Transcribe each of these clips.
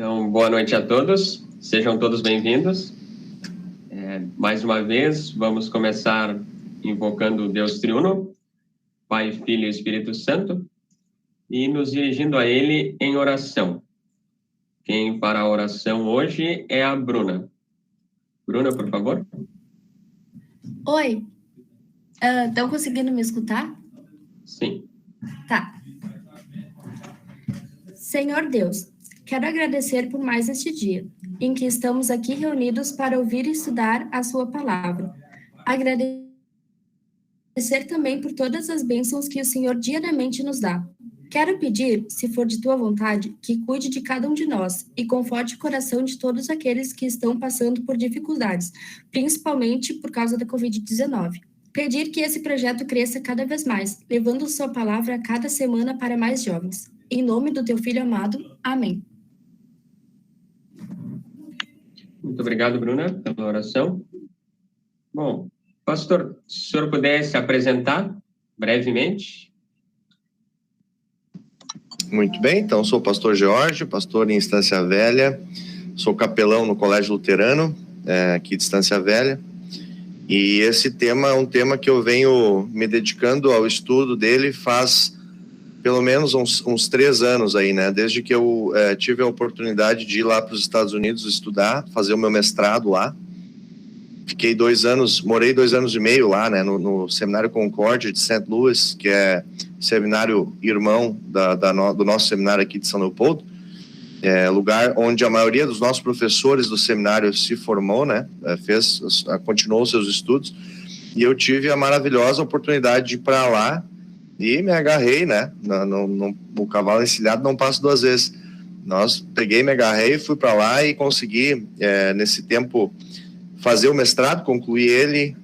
Então, boa noite a todos, sejam todos bem-vindos. Mais uma vez, vamos começar invocando o Deus Triuno, Pai, Filho e Espírito Santo, e nos dirigindo a Ele em oração. Quem fará a oração hoje é a Bruna. Bruna, por favor. Oi, estão conseguindo me escutar? Sim. Tá. Senhor Deus, quero agradecer por mais este dia, em que estamos aqui reunidos para ouvir e estudar a sua palavra. Agradecer também por todas as bênçãos que o Senhor diariamente nos dá. Quero pedir, se for de tua vontade, que cuide de cada um de nós e conforte o coração de todos aqueles que estão passando por dificuldades, principalmente por causa da Covid-19. Pedir que esse projeto cresça cada vez mais, levando sua palavra a cada semana para mais jovens. Em nome do teu Filho amado. Amém. Muito obrigado, Bruna, pela oração. Bom, pastor, se o senhor pudesse apresentar brevemente. Muito bem, então sou o pastor Jorge, pastor em Estância Velha, sou capelão no Colégio Luterano, aqui de Estância Velha, e esse tema é um tema que eu venho me dedicando ao estudo dele faz pelo menos uns 3 anos aí, né, desde que eu tive a oportunidade de ir lá para os Estados Unidos estudar, fazer o meu mestrado lá. Fiquei 2 anos, morei 2 anos e meio lá, né, no Seminário Concórdia de St. Louis, que é seminário irmão do nosso seminário aqui de São Leopoldo, lugar onde a maioria dos nossos professores do seminário se formou, né, continuou seus estudos, e eu tive a maravilhosa oportunidade de ir para lá e me agarrei, né, o cavalo encilhado não passa 2 vezes. Me agarrei, fui para lá e consegui, nesse tempo, fazer o mestrado, concluir ele.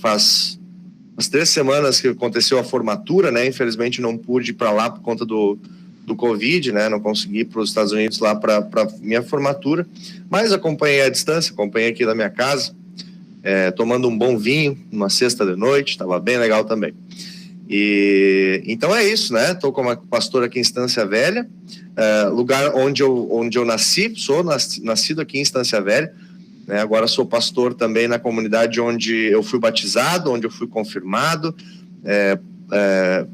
Faz umas 3 semanas que aconteceu a formatura, né? Infelizmente não pude ir para lá por conta do Covid, né? Não consegui ir para os Estados Unidos lá para minha formatura, mas acompanhei à distância, acompanhei aqui da minha casa, tomando um bom vinho, uma sexta de noite, estava bem legal também. E então é isso, né? Estou como pastor aqui em Estância Velha, lugar onde eu nasci, sou nascido aqui em Estância Velha. Agora sou pastor também na comunidade onde eu fui batizado, onde eu fui confirmado,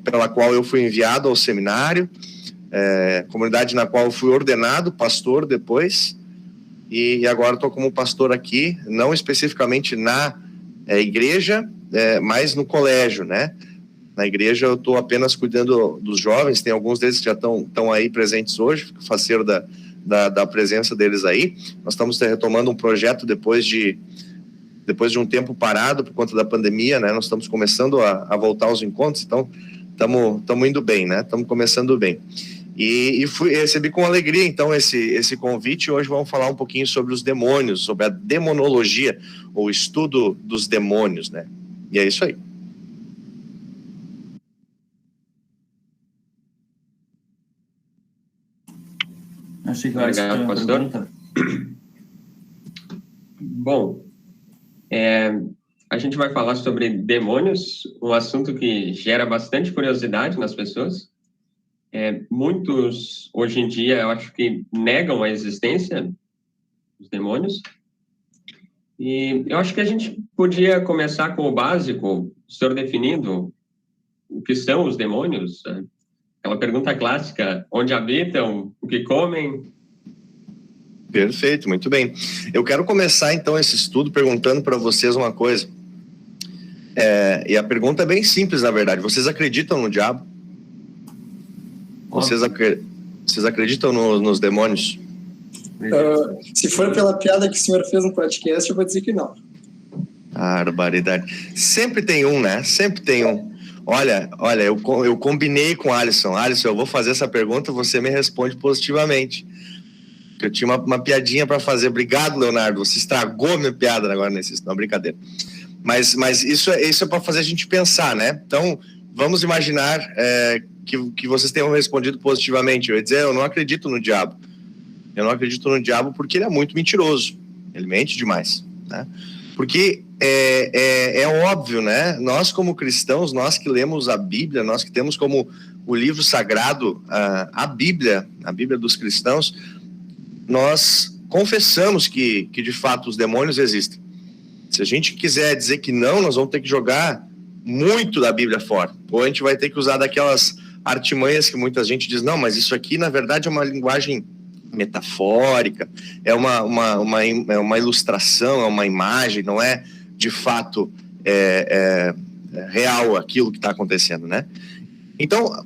pela qual eu fui enviado ao seminário, comunidade na qual eu fui ordenado pastor depois, e agora estou como pastor aqui, não especificamente na igreja, mas no colégio, né? Na igreja eu estou apenas cuidando dos jovens, tem alguns deles que já estão aí presentes hoje, fico faceiro da presença deles aí. Nós estamos retomando um projeto depois de um tempo parado por conta da pandemia, né? Nós estamos começando a voltar aos encontros, então estamos indo bem, né? Estamos começando bem. E recebi com alegria, então, esse convite. Hoje vamos falar um pouquinho sobre os demônios, sobre a demonologia, ou estudo dos demônios, né? E é isso aí. Obrigado, pastor. Bom, a gente vai falar sobre demônios, um assunto que gera bastante curiosidade nas pessoas. Muitos, hoje em dia, eu acho que negam a existência dos demônios. E eu acho que a gente podia começar com o básico, o senhor definindo o que são os demônios, aquela pergunta clássica: onde habitam, o que comem? Perfeito, muito bem. Eu quero começar então esse estudo perguntando para vocês uma coisa. E a pergunta é bem simples, na verdade. Vocês acreditam no diabo? Vocês acreditam nos demônios? Se for pela piada que o senhor fez no podcast, eu vou dizer que não. Barbaridade. Sempre tem um, né? Sempre tem um. Olha, eu combinei com o Alisson. Alisson, eu vou fazer essa pergunta, você me responde positivamente. Eu tinha uma piadinha para fazer. Obrigado, Leonardo. Você estragou minha piada agora nesse. Não, brincadeira. Mas isso é para fazer a gente pensar, né? Então, vamos imaginar que vocês tenham respondido positivamente. Eu ia dizer, eu não acredito no diabo. Eu não acredito no diabo porque ele é muito mentiroso. Ele mente demais, né? Porque é óbvio, né? Nós, como cristãos, nós que lemos a Bíblia, nós que temos como o livro sagrado a Bíblia dos cristãos, nós confessamos que de fato os demônios existem. Se a gente quiser dizer que não, nós vamos ter que jogar muito da Bíblia fora. Ou a gente vai ter que usar daquelas artimanhas que muita gente diz, não, mas isso aqui na verdade é uma linguagem metafórica, é uma ilustração, é uma imagem, não é de fato real aquilo que está acontecendo, né? Então,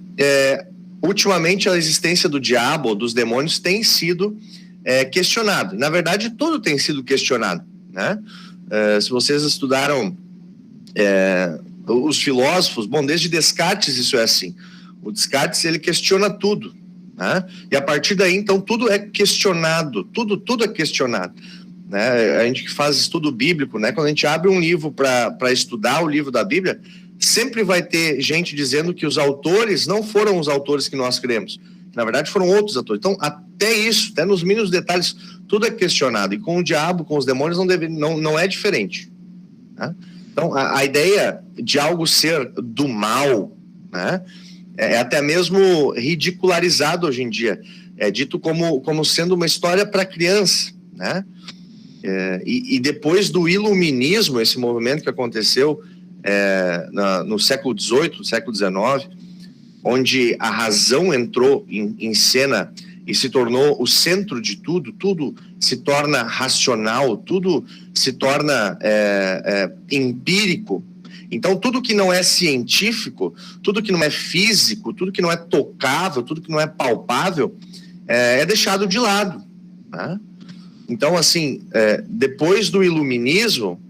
ultimamente a existência do diabo, dos demônios, tem sido questionado. Na verdade, tudo tem sido questionado, né? Se vocês estudaram os filósofos, bom, desde Descartes isso é assim. O Descartes, ele questiona tudo, né? E a partir daí, então, tudo é questionado, tudo é questionado, né? A gente que faz estudo bíblico, né? Quando a gente abre um livro para estudar o livro da Bíblia, sempre vai ter gente dizendo que os autores não foram os autores que nós cremos. Na verdade, foram outros autores. Então, até isso, até nos mínimos detalhes, tudo é questionado. E com o diabo, com os demônios, não é diferente, né? Então, a ideia de algo ser do mal, né, é até mesmo ridicularizado hoje em dia. É dito como sendo uma história para criança, né? E depois do iluminismo, esse movimento que aconteceu no século XVIII, no século XIX, onde a razão entrou em cena e se tornou o centro de tudo se torna racional, tudo se torna empírico. Então, tudo que não é científico, tudo que não é físico, tudo que não é tocável, tudo que não é palpável, é deixado de lado, né? Então, assim, depois do iluminismo,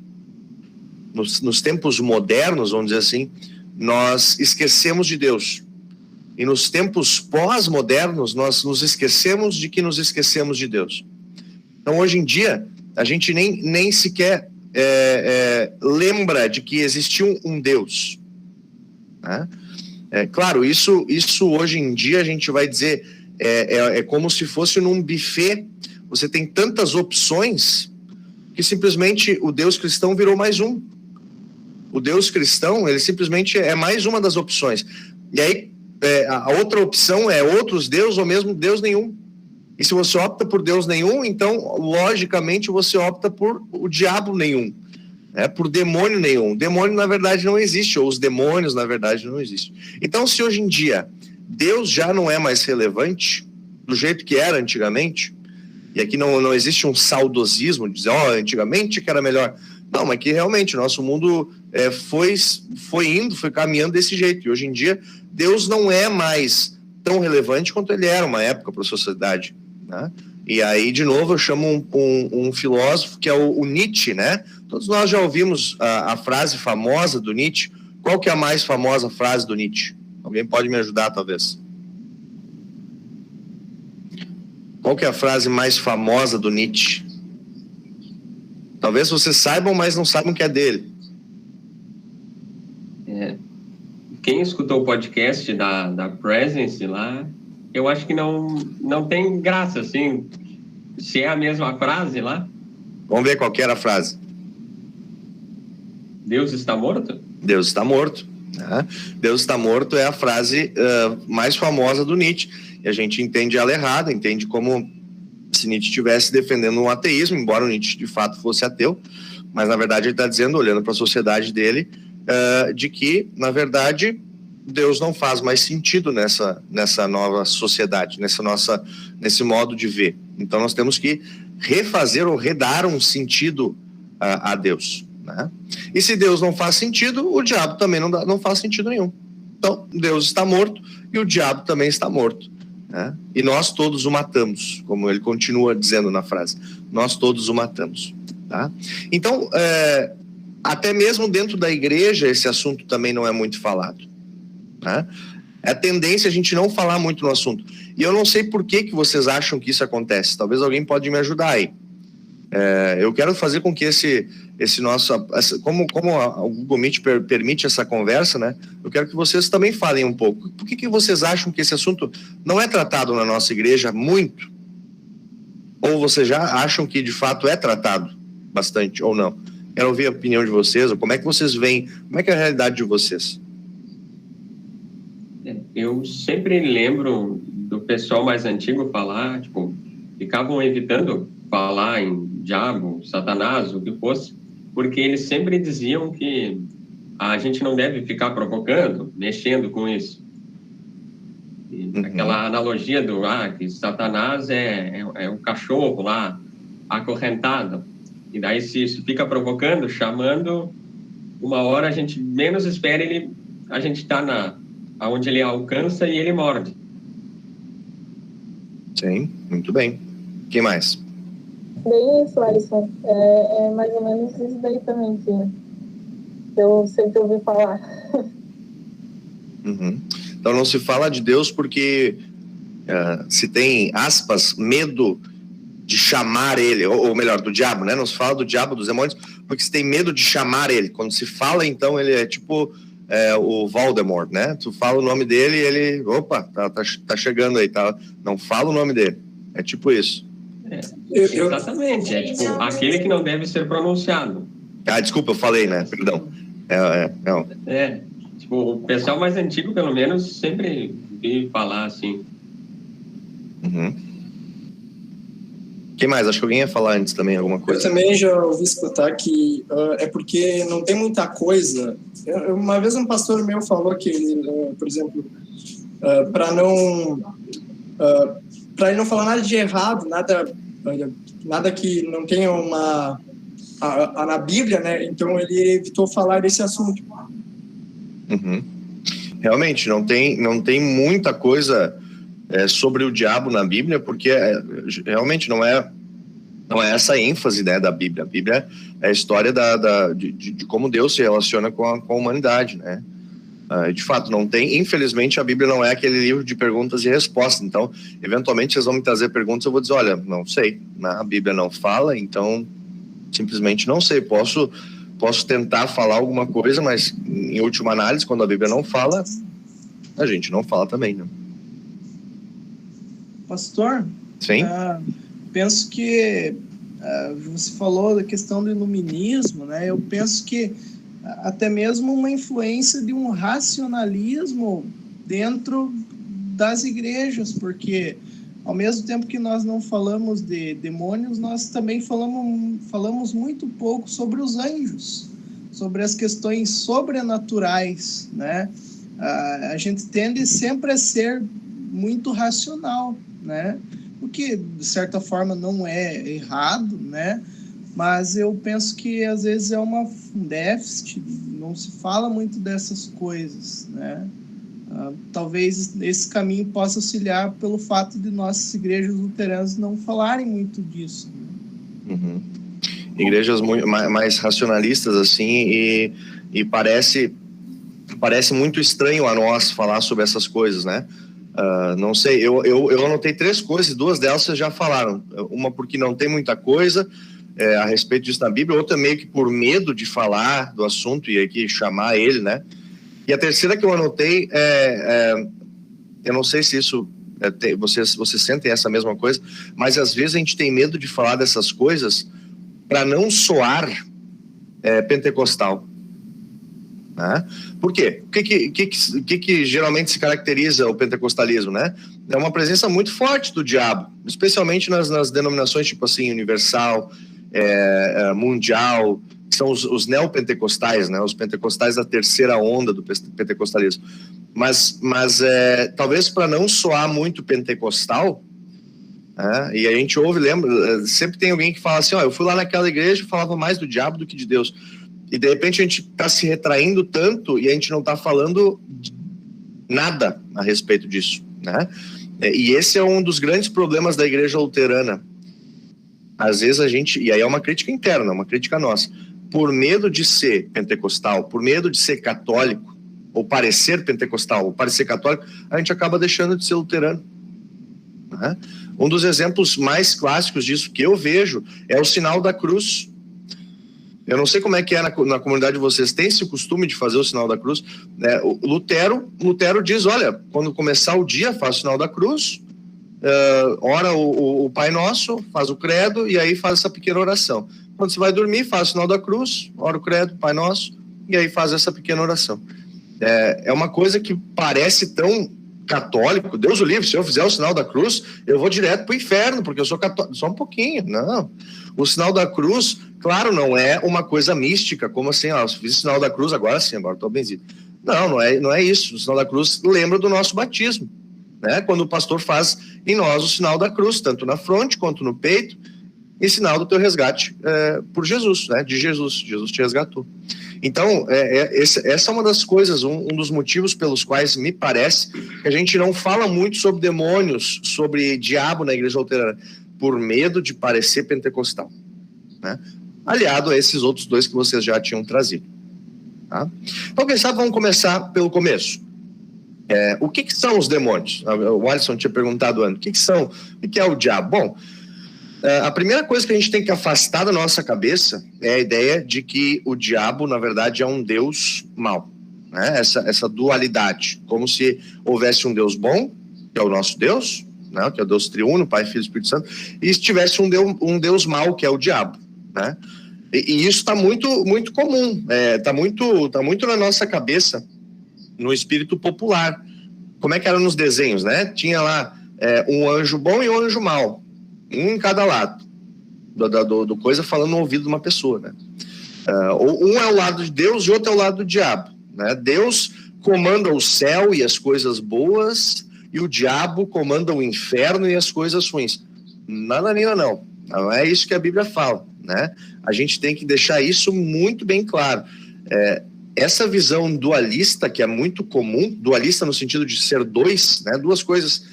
nos tempos modernos, vamos dizer assim, nós esquecemos de Deus. E nos tempos pós-modernos, nós nos esquecemos de que nos esquecemos de Deus. Então, hoje em dia, a gente nem sequer lembra de que existiu um Deus, né? Claro, isso hoje em dia a gente vai dizer, é como se fosse num buffet. Você tem tantas opções que simplesmente o Deus cristão virou mais um. O Deus cristão, ele simplesmente é mais uma das opções. E aí, a outra opção é outros deuses ou mesmo Deus nenhum. E se você opta por Deus nenhum, então, logicamente, você opta por o diabo nenhum, por demônio nenhum. Demônio, na verdade, não existe, ou os demônios, na verdade, não existem. Então, se hoje em dia Deus já não é mais relevante do jeito que era antigamente, e aqui não existe um saudosismo de dizer, antigamente que era melhor. Não, mas que realmente o nosso mundo foi caminhando desse jeito. E hoje em dia, Deus não é mais tão relevante quanto ele era uma época para a sociedade, né? E aí, de novo, eu chamo um filósofo que é o Nietzsche, né? Todos nós já ouvimos a frase famosa do Nietzsche. Qual que é a mais famosa frase do Nietzsche? Alguém pode me ajudar, talvez? Qual que é a frase mais famosa do Nietzsche? Talvez vocês saibam, mas não saibam que é dele. Quem escutou o podcast da Presence lá, eu acho que não tem graça, assim, se é a mesma frase lá. Vamos ver qual que era a frase. Deus está morto? Deus está morto. Né? Deus está morto é a frase mais famosa do Nietzsche. E a gente entende ela errada, entende como se Nietzsche estivesse defendendo um ateísmo, embora o Nietzsche de fato fosse ateu, mas na verdade ele está dizendo, olhando para a sociedade dele, de que, na verdade, Deus não faz mais sentido nessa nova sociedade, nesse modo de ver. Então nós temos que refazer ou redar um sentido a Deus, né? E se Deus não faz sentido, o diabo também não faz sentido nenhum. Então Deus está morto e o diabo também está morto, né? E nós todos o matamos, como ele continua dizendo na frase, nós todos o matamos, tá? Então, até mesmo dentro da igreja, esse assunto também não é muito falado, né? É a tendência a gente não falar muito no assunto. E eu não sei por que vocês acham que isso acontece. Talvez alguém pode me ajudar aí. Eu quero fazer com que esse nosso... Como o Google Meet permite essa conversa, né? Eu quero que vocês também falem um pouco. Por que vocês acham que esse assunto não é tratado na nossa igreja muito? Ou vocês já acham que, de fato, é tratado bastante, ou não? Quero ouvir a opinião de vocês, ou como é que vocês veem, como é que é a realidade de vocês? Eu sempre lembro do pessoal mais antigo falar, tipo, ficavam evitando falar em diabo, Satanás, o que fosse, porque eles sempre diziam que a gente não deve ficar provocando, mexendo com isso. Aquela analogia do que Satanás é um cachorro lá, acorrentado. E daí, se fica provocando, chamando, uma hora a gente menos espera, a gente está onde ele alcança e ele morde. Sim, muito bem. Quem mais? Bem isso, Alisson. É mais ou menos isso daí também que eu sempre ouvi falar. Então não se fala de Deus porque se tem, aspas, medo de chamar ele, ou melhor, do diabo, né? Não se fala do diabo, dos demônios, porque se tem medo de chamar ele. Quando se fala, então, ele é tipo o Voldemort, né? Tu fala o nome dele e ele, opa, tá chegando aí, tá? Não fala o nome dele. É tipo isso. Exatamente, é tipo aquele que não deve ser pronunciado. Desculpa, eu falei, né? Perdão. Tipo, o pessoal mais antigo, pelo menos, sempre vi falar assim. Quem mais? Acho que alguém ia falar antes também alguma coisa. Eu também já ouvi escutar que é porque não tem muita coisa. Uma vez um pastor meu falou que ele, por exemplo, para ele não falar nada de errado, nada que não tenha na Bíblia, né? Então ele evitou falar desse assunto. Realmente, não tem muita coisa sobre o diabo na Bíblia, porque realmente não é essa a ênfase, né, da Bíblia. A Bíblia é a história de como Deus se relaciona com a humanidade, né? De fato, não tem, infelizmente a Bíblia não é aquele livro de perguntas e respostas, então eventualmente vocês vão me trazer perguntas, eu vou dizer, olha, não sei, a Bíblia não fala, então simplesmente não sei, posso tentar falar alguma coisa, mas em última análise, quando a Bíblia não fala, a gente não fala também, né? Pastor? Sim? Penso que você falou da questão do iluminismo, né? Eu penso que até mesmo uma influência de um racionalismo dentro das igrejas, porque ao mesmo tempo que nós não falamos de demônios, nós também falamos muito pouco sobre os anjos, sobre as questões sobrenaturais, né? A gente tende sempre a ser muito racional, né? O que, de certa forma, não é errado, né? Mas eu penso que, às vezes, é um déficit, não se fala muito dessas coisas, né? Talvez esse caminho possa auxiliar pelo fato de nossas igrejas luteranas não falarem muito disso. Igrejas mais racionalistas, assim, e parece muito estranho a nós falar sobre essas coisas, né? Não sei, eu anotei 3 coisas, 2 delas vocês já falaram. Uma porque não tem muita coisa a respeito disso na Bíblia, outra meio que por medo de falar do assunto e aqui chamar ele, né? E a terceira que eu anotei eu não sei se isso vocês sentem essa mesma coisa, mas às vezes a gente tem medo de falar dessas coisas para não soar pentecostal. Né? Por quê? O que geralmente se caracteriza o pentecostalismo, né? É uma presença muito forte do diabo, especialmente nas denominações tipo assim, universal, mundial, que são os neopentecostais, né? Os pentecostais da terceira onda do pentecostalismo. Mas talvez para não soar muito pentecostal, e a gente lembra, sempre tem alguém que fala assim, eu fui lá naquela igreja e falava mais do diabo do que de Deus. E de repente a gente está se retraindo tanto e a gente não está falando nada a respeito disso, né? E esse é um dos grandes problemas da igreja luterana. Às vezes e aí é uma crítica interna, uma crítica nossa, por medo de ser pentecostal, por medo de ser católico, ou parecer pentecostal, ou parecer católico, a gente acaba deixando de ser luterano, né? Um dos exemplos mais clássicos disso que eu vejo é o sinal da cruz. Eu não sei como é que é na comunidade de vocês, tem esse costume de fazer o sinal da cruz, né? O Lutero diz, olha, quando começar o dia, faz o sinal da cruz, ora o Pai Nosso, faz o credo e aí faz essa pequena oração. Quando você vai dormir, faz o sinal da cruz, ora o credo, Pai Nosso, e aí faz essa pequena oração. É uma coisa que parece tão católico, Deus o livre, se eu fizer o sinal da cruz, eu vou direto para o inferno, porque eu sou católico. Só um pouquinho, não. O sinal da cruz, claro, não é uma coisa mística, como assim, eu fiz o sinal da cruz, agora sim, agora estou benzido. Não é isso. O sinal da cruz lembra do nosso batismo, né? Quando o pastor faz em nós o sinal da cruz, tanto na fronte quanto no peito, em sinal do teu resgate por Jesus, né? De Jesus te resgatou. Então, essa é uma das coisas, um dos motivos pelos quais me parece que a gente não fala muito sobre demônios, sobre diabo na igreja luterana, por medo de parecer pentecostal, né? Aliado a esses outros dois que vocês já tinham trazido. Tá? Então, quem sabe, vamos começar pelo começo. O que são os demônios? O Alisson tinha perguntado antes, o que é o diabo? Bom, a primeira coisa que a gente tem que afastar da nossa cabeça é a ideia de que o diabo, na verdade, é um Deus mau, né? Essa dualidade, como se houvesse um Deus bom, que é o nosso Deus, né? Que é o Deus triuno, Pai, Filho e Espírito Santo, e se tivesse um Deus mau, que é o diabo, né? E isso está muito, muito comum, está muito na nossa cabeça, no espírito popular. Como é que era nos desenhos, né? Tinha lá um anjo bom e um anjo mau, um em cada lado do coisa, falando no ouvido de uma pessoa, né? Um é o lado de Deus e outro é o lado do diabo, né? Deus comanda o céu e as coisas boas, e o diabo comanda o inferno e as coisas ruins. Nananina, não é isso que a Bíblia fala, né? A gente tem que deixar isso muito bem claro. Essa visão dualista, que é muito comum, dualista no sentido de ser dois, né? Duas coisas,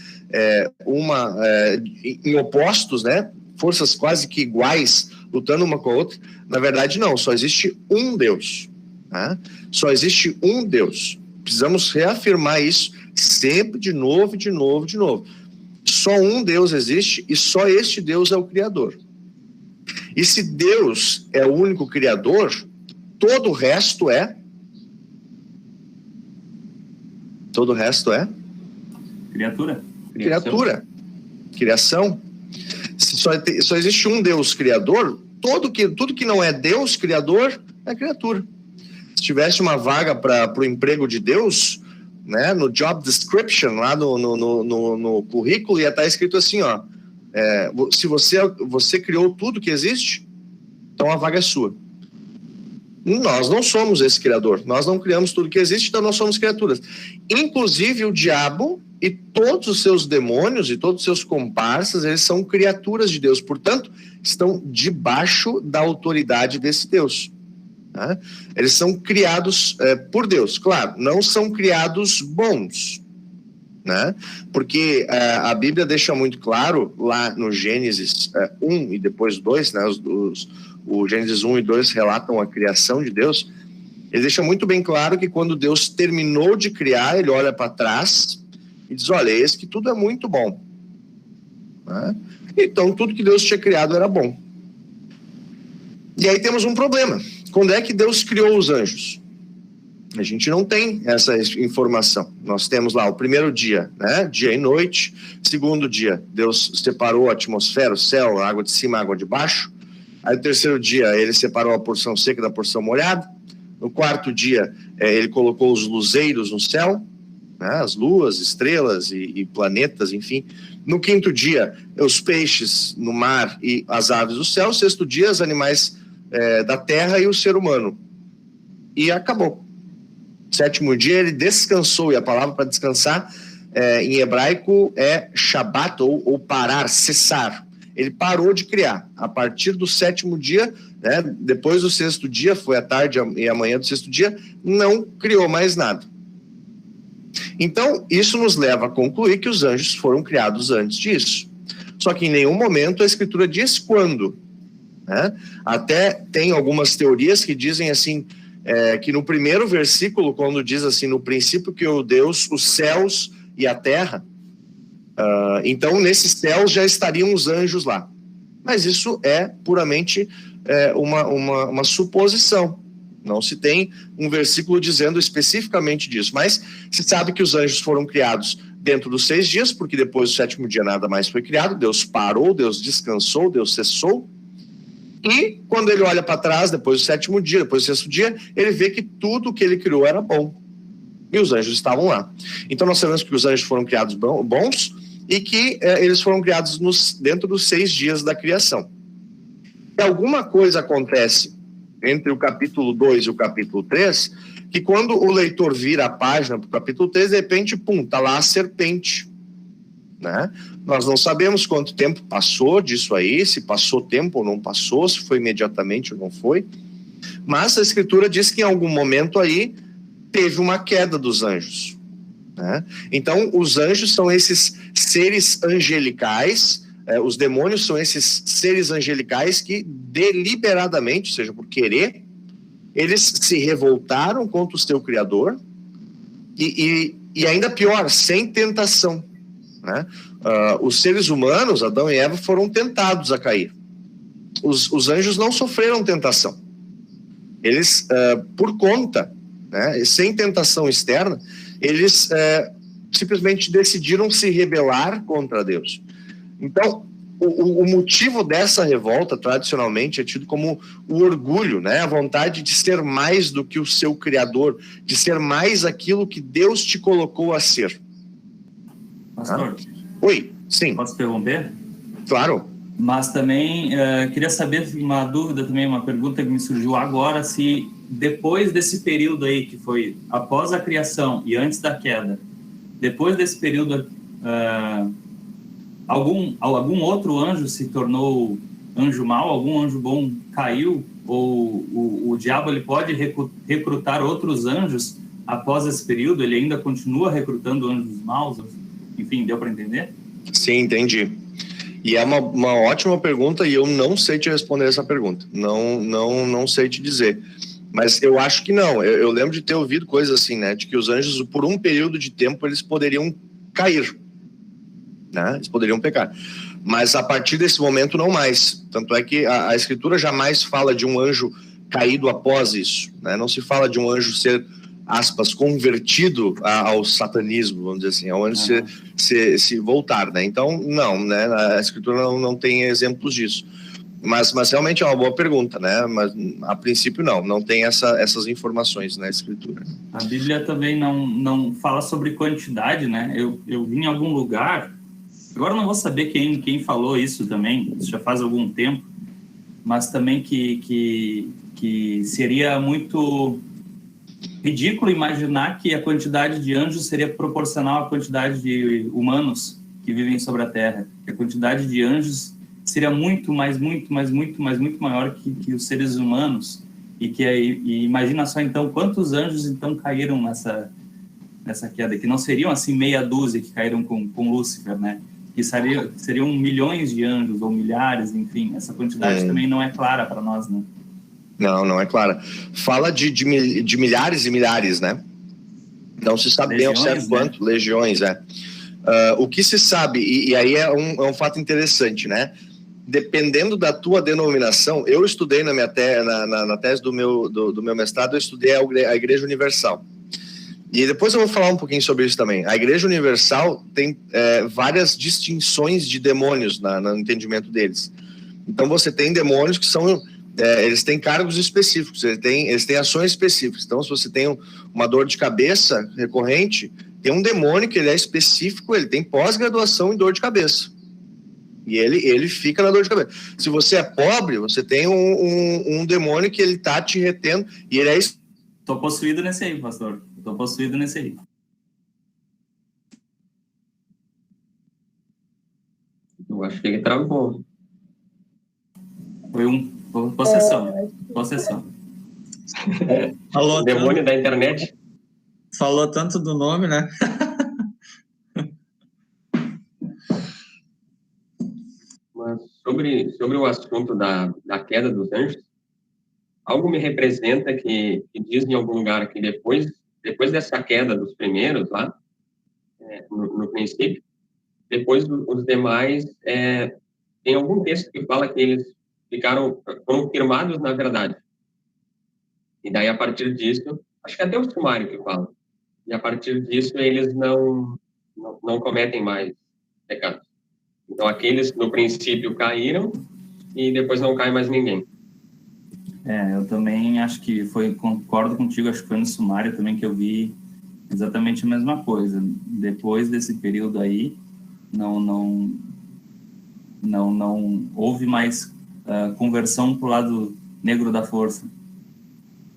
em opostos, né? Forças quase que iguais, lutando uma com a outra. Na verdade, não, só existe um Deus, né? Só existe um Deus. Precisamos reafirmar isso sempre, de novo. Só um Deus existe e só este Deus é o Criador. E se Deus é o único Criador, todo o resto é... Criatura. Criação. Só existe um Deus Criador, tudo que não é Deus Criador é criatura. Se tivesse uma vaga para o emprego de Deus, né, no job description, lá no currículo, ia estar escrito assim, ó, se você criou tudo que existe, então a vaga é sua. Nós não somos esse criador, nós não criamos tudo que existe, então nós somos criaturas. Inclusive o diabo e todos os seus demônios e todos os seus comparsas, eles são criaturas de Deus, portanto, estão debaixo da autoridade desse Deus. Né? Eles são criados por Deus, claro, não são criados bons, né? Porque a Bíblia deixa muito claro, lá no Gênesis 1 e depois 2, né? O Gênesis 1 e 2 relatam a criação de Deus. Ele deixa muito bem claro que quando Deus terminou de criar, ele olha para trás e diz, olha, eis que tudo é muito bom. Né? Então, tudo que Deus tinha criado era bom. E aí temos um problema. Quando é que Deus criou os anjos? A gente não tem essa informação. Nós temos lá o primeiro dia, né? Dia e noite. Segundo dia, Deus separou a atmosfera, o céu, a água de cima, a água de baixo. Aí no terceiro dia, ele separou a porção seca da porção molhada. No quarto dia, ele colocou os luzeiros no céu, né? As luas, estrelas e planetas, enfim. No quinto dia, os peixes no mar e as aves do céu. No sexto dia, os animais da terra e o ser humano. E acabou. Sétimo dia ele descansou, e a palavra para descansar em hebraico é Shabat, ou parar, cessar. Ele parou de criar. A partir do sétimo dia, né, depois do sexto dia, foi a tarde e a manhã do sexto dia, não criou mais nada. Então, isso nos leva a concluir que os anjos foram criados antes disso. Só que em nenhum momento a Escritura diz quando. Né? Até tem algumas teorias que dizem assim, que no primeiro versículo, quando diz assim, no princípio criou Deus os céus e a terra, então nesses céus já estariam os anjos lá. Mas isso é puramente uma suposição. Não se tem um versículo dizendo especificamente disso, mas se sabe que os anjos foram criados dentro dos 6 dias, porque depois do sétimo dia nada mais foi criado, Deus parou, Deus descansou, Deus cessou. E quando ele olha para trás, depois do sétimo dia, depois do sexto dia, ele vê que tudo que ele criou era bom. E os anjos estavam lá. Então nós sabemos que os anjos foram criados bons e que eles foram criados dentro dos 6 dias da criação. E alguma coisa acontece entre o capítulo 2 e o capítulo 3, que quando o leitor vira a página para o capítulo 3, de repente, pum, está lá a serpente. Né? Nós não sabemos quanto tempo passou disso aí, se passou tempo ou não passou, se foi imediatamente ou não foi, mas a Escritura diz que em algum momento aí teve uma queda dos anjos. Né? Então, os anjos são esses seres angelicais, os demônios são esses seres angelicais que deliberadamente, ou seja, por querer, eles se revoltaram contra o seu Criador e ainda pior, sem tentação. Né? Os seres humanos, Adão e Eva, foram tentados a cair. Os anjos não sofreram tentação. Eles, por conta, né, sem tentação externa, eles simplesmente decidiram se rebelar contra Deus. Então, o motivo dessa revolta, tradicionalmente, é tido como o orgulho, né? A vontade de ser mais do que o seu Criador, de ser mais aquilo que Deus te colocou a ser. Pastor? Oi, sim. Posso interromper? Claro. Mas também queria saber, uma dúvida também, uma pergunta que me surgiu agora, se depois desse período aí, que foi após a criação e antes da queda, depois desse período, algum outro anjo se tornou anjo mau, algum anjo bom caiu, ou o diabo ele pode recrutar outros anjos após esse período? Ele ainda continua recrutando anjos maus? Enfim, deu para entender? Sim, entendi. E é uma ótima pergunta e eu não sei te responder essa pergunta. Não sei te dizer. Mas eu acho que não. Eu lembro de ter ouvido coisas assim, né? De que os anjos, por um período de tempo, eles poderiam cair. Né? Eles poderiam pecar. Mas a partir desse momento, não mais. Tanto é que a Escritura jamais fala de um anjo caído após isso. Né? Não se fala de um anjo ser, aspas, convertido ao satanismo, vamos dizer assim, ao anjo se voltar. Né? Então, não, né? A Escritura não tem exemplos disso. Mas realmente é uma boa pergunta, né? Mas a princípio não tem essas informações na Escritura. A Bíblia também não fala sobre quantidade, né? Eu vi em algum lugar, agora eu não vou saber quem falou isso também, isso já faz algum tempo, mas também que seria muito ridículo imaginar que a quantidade de anjos seria proporcional à quantidade de humanos que vivem sobre a Terra, que a quantidade de anjos seria muito maior que os seres humanos, e imagina só então quantos anjos então caíram nessa queda, que não seriam assim meia dúzia que caíram com Lúcifer, né? Que seriam milhões de anjos ou milhares, enfim, essa quantidade também não é clara para nós, né? Não é clara. Fala de milhares e milhares, né? Não se sabe bem ao certo quanto, legiões, o que se sabe, e aí é um fato interessante, né? Dependendo da tua denominação, eu estudei na tese do meu mestrado, eu estudei a Igreja Universal. E depois eu vou falar um pouquinho sobre isso também. A Igreja Universal tem várias distinções de demônios no entendimento deles. Então você tem demônios que são... eles têm cargos específicos, eles têm ações específicas. Então, se você tem uma dor de cabeça recorrente, tem um demônio que ele é específico, ele tem pós-graduação em dor de cabeça. E ele fica na dor de cabeça. Se você é pobre, você tem um demônio que ele tá te retendo e ele é... Tô possuído nesse aí, pastor. Tô possuído nesse aí. Eu acho que ele travou. Foi possessão. O demônio da internet. Falou tanto do nome, né? Mas sobre o assunto da queda dos anjos, algo me representa que diz em algum lugar que depois dessa queda dos primeiros lá, no princípio, depois os demais, tem algum texto que fala que eles foram firmados na verdade. E daí, a partir disso, acho que até o sumário que fala, e a partir disso eles não cometem mais pecados. Então, aqueles, no princípio, caíram e depois não cai mais ninguém. Eu também acho que concordo contigo, acho que foi no sumário também que eu vi Exatamente a mesma coisa. Depois desse período aí, não houve mais conversão para o lado negro da força,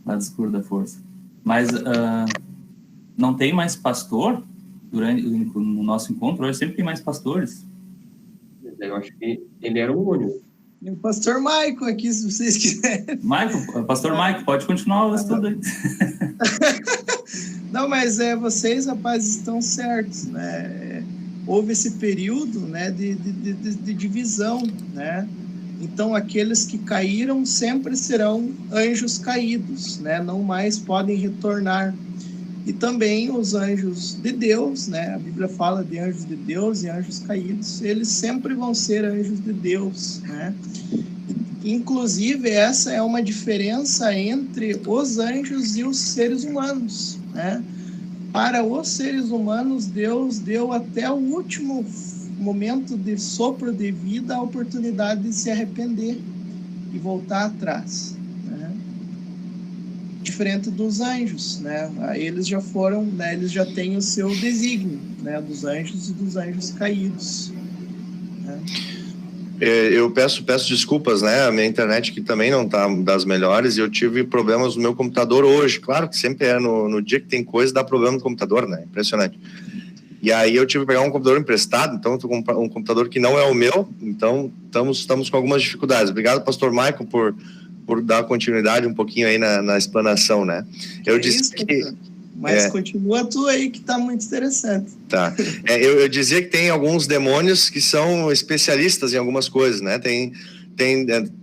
lado escuro da força. Mas não tem mais pastor no nosso encontro? Hoje sempre tem mais pastores. Eu acho que ele era o único. E o pastor Maico aqui, se vocês quiserem. Pastor Maico, pode continuar o estudo aí. Não, mas vocês, rapazes, estão certos, né? Houve esse período, né, de divisão, né? Então, aqueles que caíram sempre serão anjos caídos, né? Não mais podem retornar. E também os anjos de Deus, né? A Bíblia fala de anjos de Deus e anjos caídos. Eles sempre vão ser anjos de Deus, né? Inclusive, essa é uma diferença entre os anjos e os seres humanos, né? Para os seres humanos, Deus deu até o último momento de sopro de vida a oportunidade de se arrepender e voltar atrás, né? Diferente dos anjos, né? Eles já foram, né? Eles já têm o seu desígnio, né? Dos anjos e dos anjos caídos, né? Eu peço desculpas, né? A minha internet aqui também não está das melhores e eu tive problemas no meu computador hoje. Claro que sempre no dia que tem coisa, dá problema no computador, né? Impressionante. E aí eu tive que pegar um computador emprestado, então eu tô com um computador que não é o meu, então estamos com algumas dificuldades. Obrigado, pastor Michael, por dar continuidade um pouquinho aí na explanação, né? Eu disse que... Mas continua tu aí, que tá muito interessante. Tá. Eu dizia que tem alguns demônios que são especialistas em algumas coisas, né? Tem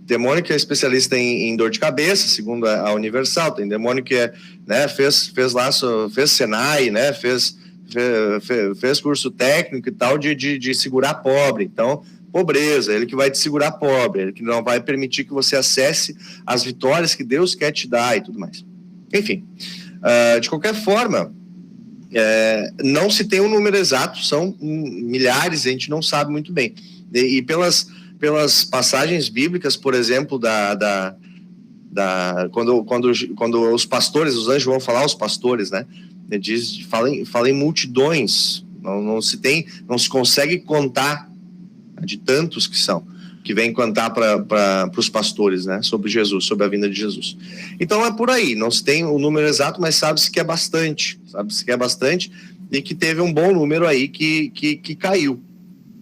demônio que é especialista em dor de cabeça, segundo a Universal. Tem demônio que fez Senai, né? Fez curso técnico e tal de segurar pobre. Então, pobreza, ele que vai te segurar pobre, ele que não vai permitir que você acesse as vitórias que Deus quer te dar e tudo mais. Enfim... de qualquer forma, não se tem um número exato, são milhares, a gente não sabe muito bem. E pelas passagens bíblicas, por exemplo, quando os pastores, os anjos vão falar aos pastores, né? Fala em multidões, não se consegue contar de tantos que vem contar para os pastores, né, sobre Jesus, sobre a vinda de Jesus. Então é por aí, não se tem o número exato, mas sabe-se que é bastante, e que teve um bom número aí que caiu.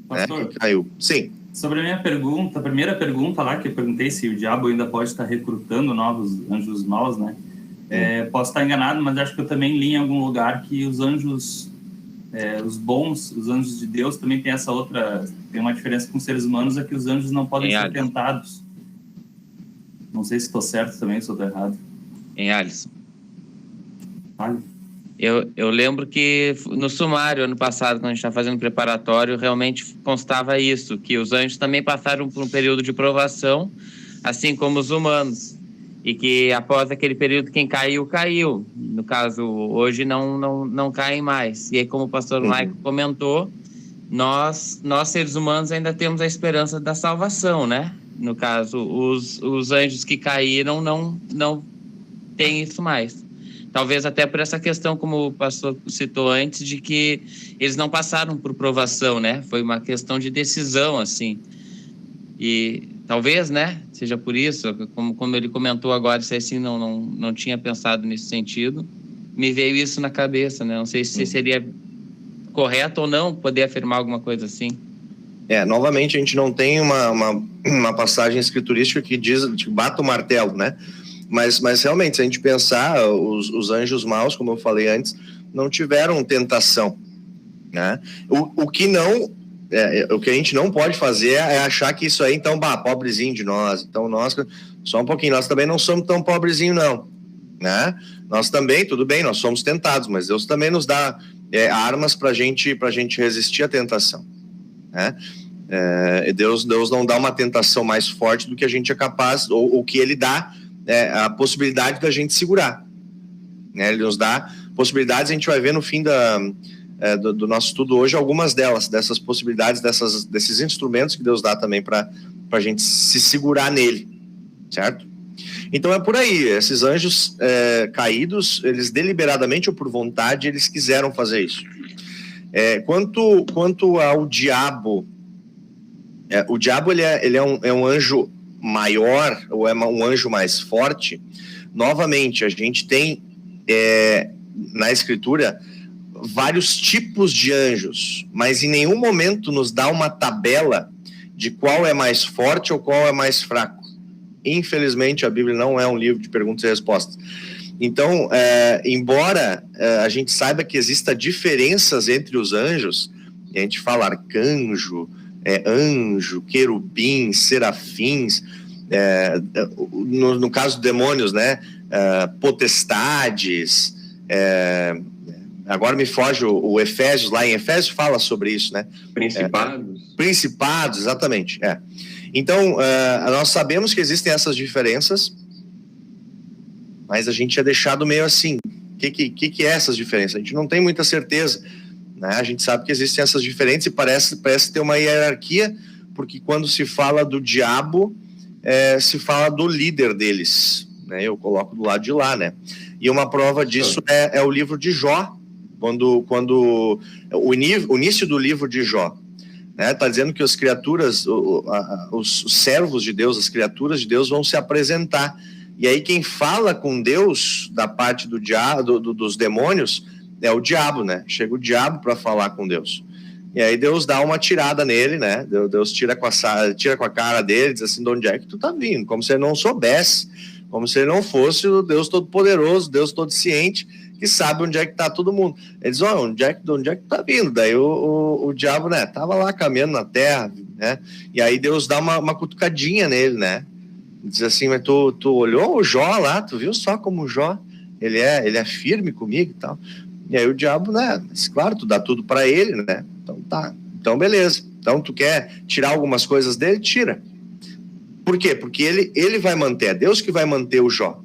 Pastor, né, que caiu. Sim. Sobre a minha pergunta, a primeira pergunta lá, que eu perguntei se o diabo ainda pode estar recrutando novos anjos maus, né, posso estar enganado, mas acho que eu também li em algum lugar que os anjos... os bons, os anjos de Deus também tem essa outra, tem uma diferença com os seres humanos, é que os anjos não podem ser tentados. Não sei se estou certo também, se estou errado. Em Alisson. Vale. Eu lembro que no sumário, ano passado, quando a gente estava fazendo preparatório, realmente constava isso, que os anjos também passaram por um período de provação, assim como os humanos. E que após aquele período quem caiu. No caso, hoje não caem mais. E aí, como o pastor Maico comentou, nós seres humanos ainda temos a esperança da salvação, né? No caso, os anjos que caíram não têm isso mais. Talvez até por essa questão, como o pastor citou antes, de que eles não passaram por provação, né? Foi uma questão de decisão, assim. E talvez, né, seja por isso, como ele comentou agora, se assim não tinha pensado nesse sentido, me veio isso na cabeça, né? Não sei se seria correto ou não poder afirmar alguma coisa assim. Novamente, a gente não tem uma passagem escriturística que diz, que bata o martelo, né? Mas realmente, se a gente pensar, os anjos maus, como eu falei antes, não tiveram tentação, né? O que a gente não pode fazer é achar que isso aí, então, pobrezinho de nós. Então, nós, só um pouquinho, nós também não somos tão pobrezinho, não, né? Nós também, tudo bem, nós somos tentados, mas Deus também nos dá armas pra gente resistir à tentação, né? Deus não dá uma tentação mais forte do que a gente é capaz, ou que Ele dá a possibilidade da gente segurar, né? Ele nos dá possibilidades, a gente vai ver no fim do nosso estudo hoje, algumas dessas possibilidades, desses instrumentos que Deus dá também para a gente se segurar nele, certo? Então é por aí, esses anjos caídos, eles deliberadamente ou por vontade, eles quiseram fazer isso. Quanto ao diabo, o diabo ele é um anjo maior, ou é um anjo mais forte. Novamente, a gente tem na Escritura vários tipos de anjos, mas em nenhum momento nos dá uma tabela de qual é mais forte ou qual é mais fraco. Infelizmente, a Bíblia não é um livro de perguntas e respostas. Então, embora a gente saiba que existam diferenças entre os anjos, a gente fala arcanjo, anjo, querubim, serafins, no caso de demônios, né, potestades, agora me foge o Efésios, lá em Efésios fala sobre isso, né? Principados, exatamente. Então, nós sabemos que existem essas diferenças, mas a gente é deixado meio assim. O que é essas diferenças? A gente não tem muita certeza, né? A gente sabe que existem essas diferenças e parece ter uma hierarquia, porque quando se fala do diabo, se fala do líder deles, né? Eu coloco do lado de lá, né? E uma prova disso é o livro de Jó, quando o início do livro de Jó, né? Tá dizendo que as criaturas, os servos de Deus, as criaturas de Deus vão se apresentar. E aí quem fala com Deus da parte do diabo, dos demônios, é o diabo, né? Chega o diabo para falar com Deus. E aí Deus dá uma tirada nele, né? Deus tira com a cara dele, diz assim: de onde é que tu tá vindo? Como se ele não soubesse, como se ele não fosse o Deus Todo-Poderoso, Deus Todo-Ciente, que sabe onde é que tá todo mundo. Ele diz: onde é que tu tá vindo? Daí o diabo, né, tava lá caminhando na terra, né? E aí Deus dá uma cutucadinha nele, né? Diz assim: mas tu olhou o Jó lá, tu viu só como o Jó, ele é firme comigo e tal. E aí o diabo, né, mas claro, tu dá tudo para ele, né? Então tá, então beleza. Então tu quer tirar algumas coisas dele, tira. Por quê? Porque ele vai manter, é Deus que vai manter o Jó.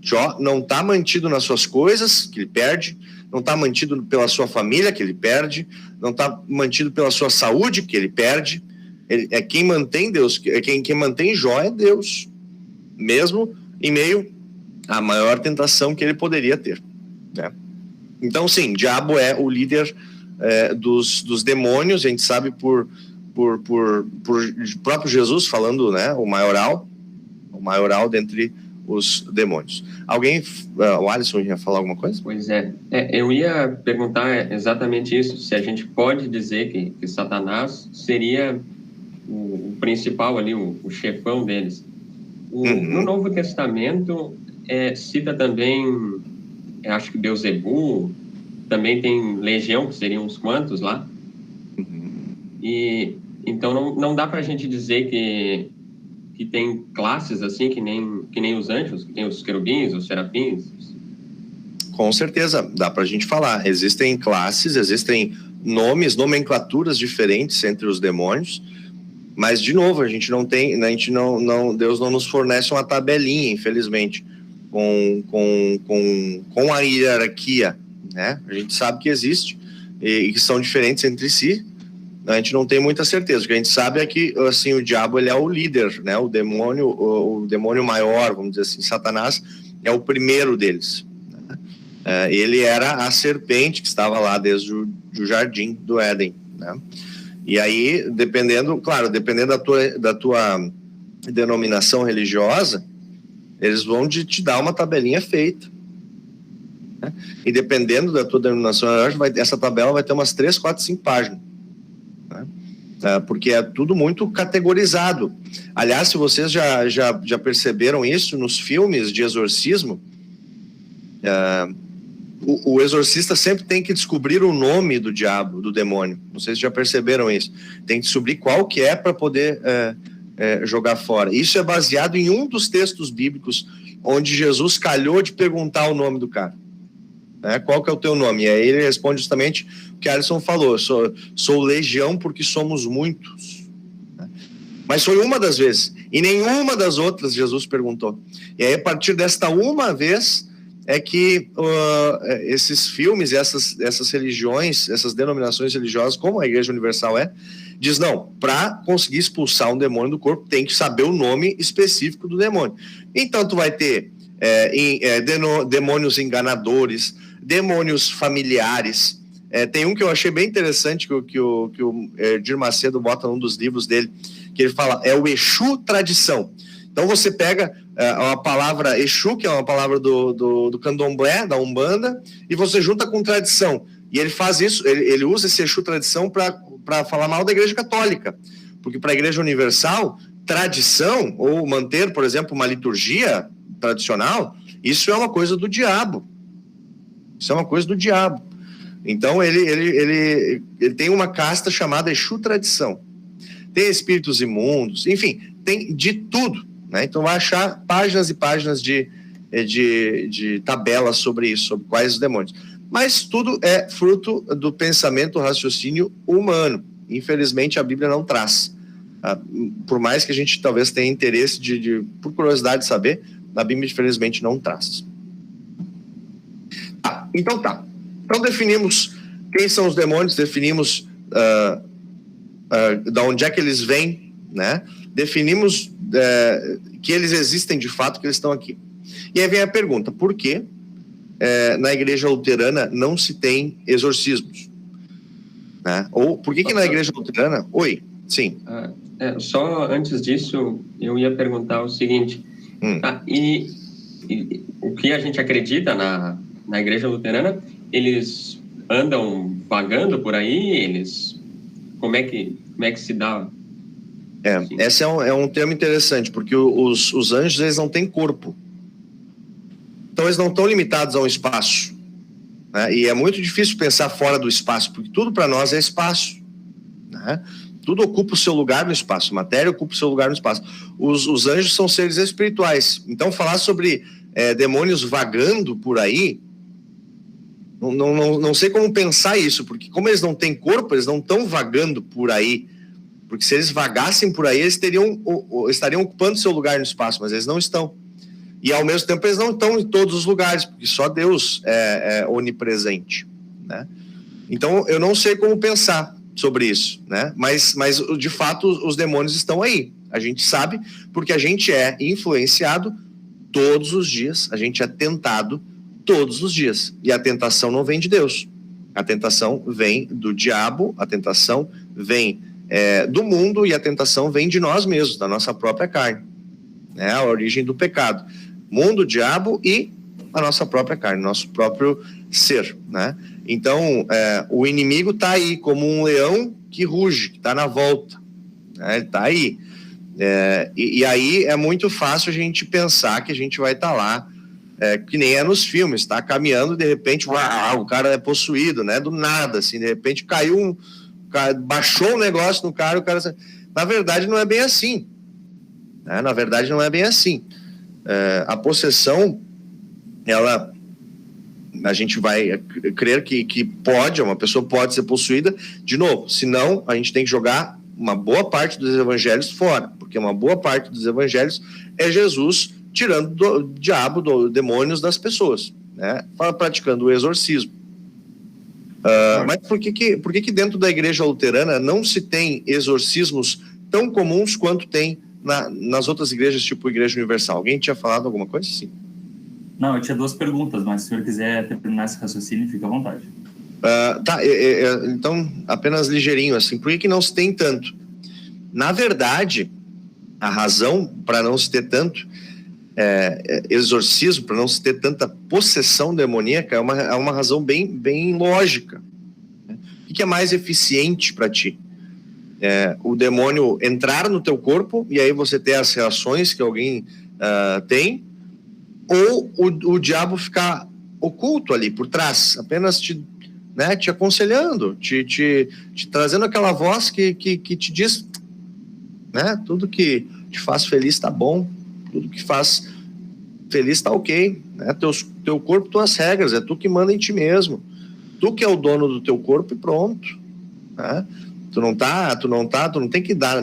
Jó não está mantido nas suas coisas, que ele perde, não está mantido pela sua família, que ele perde, não está mantido pela sua saúde, que ele perde. Quem mantém Deus, quem mantém Jó é Deus, mesmo em meio à maior tentação que ele poderia ter, né? Então, sim, diabo é o líder dos demônios. A gente sabe por próprio Jesus falando, né, o maioral dentre os demônios. Alguém, o Alisson, ia falar alguma coisa? Pois eu ia perguntar exatamente isso, se a gente pode dizer que Satanás seria o principal ali, o chefão deles. No Novo Testamento cita também, acho que Beelzebul, também tem Legião, que seriam uns quantos lá. E então não dá pra gente dizer que tem classes assim, que nem os anjos, que tem os querubins, os serafins. Com certeza, dá pra gente falar. Existem classes, existem nomes, nomenclaturas diferentes entre os demônios, mas de novo, a gente não tem, Deus não nos fornece uma tabelinha, infelizmente, com a hierarquia, né? A gente sabe que existe e que são diferentes entre si. A gente não tem muita certeza. O que a gente sabe é que, assim, o diabo, ele é o líder, né? O demônio maior, vamos dizer assim, Satanás, é o primeiro deles, né? Ele era a serpente que estava lá desde o jardim do Éden, né? E aí, dependendo da tua denominação religiosa, eles vão te dar uma tabelinha feita, né? E dependendo da tua denominação, essa tabela vai ter umas 3, 4, 5 páginas. Porque é tudo muito categorizado. Aliás, se vocês já perceberam isso nos filmes de exorcismo, o exorcista sempre tem que descobrir o nome do diabo, do demônio. Não sei se já perceberam isso. Tem que descobrir qual que é para poder jogar fora. Isso é baseado em um dos textos bíblicos onde Jesus calhou de perguntar o nome do cara. Qual que é o teu nome? E aí ele responde justamente o que Alisson falou: sou legião porque somos muitos. Mas foi uma das vezes, e nenhuma das outras Jesus perguntou. E aí, a partir desta uma vez, é que esses filmes, essas religiões, essas denominações religiosas, como a Igreja Universal diz, não, para conseguir expulsar um demônio do corpo, tem que saber o nome específico do demônio. Então, tu vai ter demônios enganadores, demônios familiares. Tem um que eu achei bem interessante, que o Edir Macedo bota num dos livros dele, que ele fala, é o Exu Tradição. Então, você pega a palavra Exu, que é uma palavra do candomblé, da Umbanda, e você junta com tradição. E ele faz isso, ele usa esse Exu Tradição para falar mal da Igreja Católica. Porque para a Igreja Universal, tradição, ou manter, por exemplo, uma liturgia tradicional, isso é uma coisa do diabo. Isso é uma coisa do diabo. Então, ele tem uma casta chamada Exu Tradição. Tem espíritos imundos, enfim, tem de tudo. Né? Então, vai achar páginas e páginas de tabelas sobre isso, sobre quais os demônios. Mas tudo é fruto do pensamento, raciocínio humano. Infelizmente, a Bíblia não traz. Por mais que a gente talvez tenha interesse por curiosidade de saber, a Bíblia, infelizmente, não traz. Então, definimos quem são os demônios, definimos de onde é que eles vêm, né? Definimos que eles existem de fato, que eles estão aqui. E aí vem a pergunta, por que na Igreja Luterana não se tem exorcismos? Né? Ou por que na Igreja Luterana... Oi, sim. Só antes disso, eu ia perguntar o seguinte, e o que a gente acredita na Igreja Luterana, eles andam vagando por aí, como é que se dá? Esse é um tema interessante, porque os anjos, eles não têm corpo. Então, eles não estão limitados a um espaço. Né? E é muito difícil pensar fora do espaço, porque tudo para nós é espaço. Né? Tudo ocupa o seu lugar no espaço, matéria ocupa o seu lugar no espaço. Os anjos são seres espirituais. Então, falar sobre demônios vagando por aí, não sei como pensar isso, porque como eles não têm corpo, eles não estão vagando por aí. Porque se eles vagassem por aí, eles estariam ocupando seu lugar no espaço, mas eles não estão. E ao mesmo tempo eles não estão em todos os lugares, porque só Deus é onipresente. Né? Então eu não sei como pensar sobre isso, né? Mas de fato os demônios estão aí. A gente sabe porque a gente é influenciado todos os dias, a gente é tentado todos os dias. E a tentação não vem de Deus. A tentação vem do diabo, a tentação vem do mundo, e a tentação vem de nós mesmos, da nossa própria carne. Né? A origem do pecado. Mundo, diabo e a nossa própria carne, nosso próprio ser. Né? Então, o inimigo está aí como um leão que ruge, que está na volta. Né? Ele está aí. E aí é muito fácil a gente pensar que a gente vai estar lá, que nem é nos filmes, tá caminhando, de repente, o cara é possuído, né? Do nada, assim, de repente caiu baixou um negócio no cara, o cara... Na verdade, não é bem assim. Né? Na verdade, não é bem assim. A possessão, a gente vai crer que uma pessoa pode ser possuída, de novo, senão a gente tem que jogar uma boa parte dos evangelhos fora, porque uma boa parte dos evangelhos é Jesus tirando do diabo, dos demônios das pessoas, né? Praticando o exorcismo. Mas por que dentro da Igreja Luterana não se tem exorcismos tão comuns quanto tem nas outras igrejas, tipo Igreja Universal? Alguém tinha falado alguma coisa? Sim. Não, eu tinha duas perguntas, mas se o senhor quiser terminar esse raciocínio, fica à vontade. Então, apenas ligeirinho, assim, por que não se tem tanto? Na verdade, a razão para não se ter tanto exorcismo, para não se ter tanta possessão demoníaca, é uma razão bem lógica. O que é mais eficiente para ti? O demônio entrar no teu corpo e aí você ter as reações que alguém tem, ou o diabo ficar oculto ali por trás, apenas te aconselhando, te trazendo aquela voz que te diz, né, tudo que te faz feliz está bom, tudo que faz feliz está ok, né? Teu corpo, tuas regras, é tu que manda em ti mesmo, tu que é o dono do teu corpo e pronto, né? Tu não tem que dar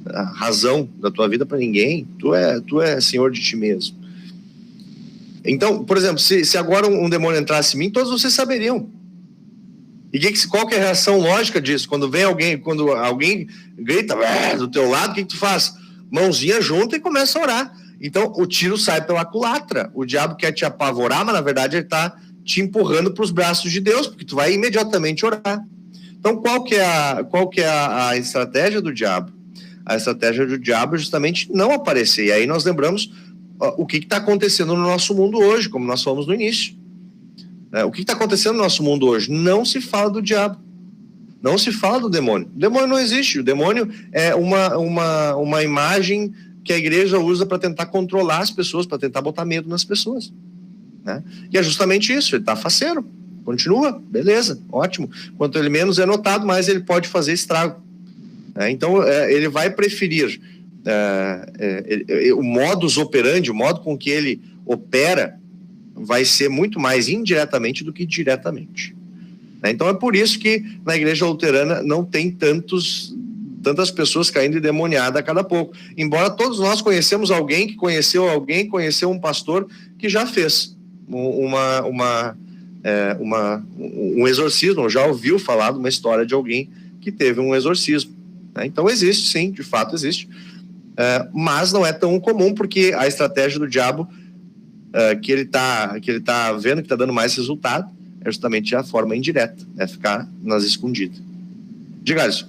a razão da tua vida para ninguém, tu é senhor de ti mesmo. Então, por exemplo, se agora um demônio entrasse em mim, todos vocês saberiam. E qual que é a reação lógica disso? Quando alguém grita do teu lado, o que tu faz? Mãozinha junta e começa a orar. Então, o tiro sai pela culatra. O diabo quer te apavorar, mas na verdade ele está te empurrando para os braços de Deus, porque tu vai imediatamente orar. Então, qual que é a estratégia do diabo? A estratégia do diabo é justamente não aparecer. E aí nós lembramos o que está acontecendo no nosso mundo hoje, como nós falamos no início. O que está acontecendo no nosso mundo hoje? Não se fala do diabo. Não se fala do demônio. O demônio não existe. O demônio é uma imagem que a igreja usa para tentar controlar as pessoas, para tentar botar medo nas pessoas. Né? E é justamente isso. Ele está faceiro. Continua, beleza, ótimo. Quanto ele menos é notado, mais ele pode fazer estrago. Então, ele vai preferir o modus operandi, o modo com que ele opera, vai ser muito mais indiretamente do que diretamente. Então, é por isso que na igreja luterana não tem tantas pessoas caindo endemoniadas a cada pouco. Embora todos nós conhecemos alguém que conheceu um pastor que já fez um exorcismo, já ouviu falar de uma história de alguém que teve um exorcismo. Então existe, sim, de fato existe, mas não é tão comum, porque a estratégia do diabo que ele tá vendo que está dando mais resultado é justamente a forma indireta, é ficar nas escondidas. Diga, Alisson.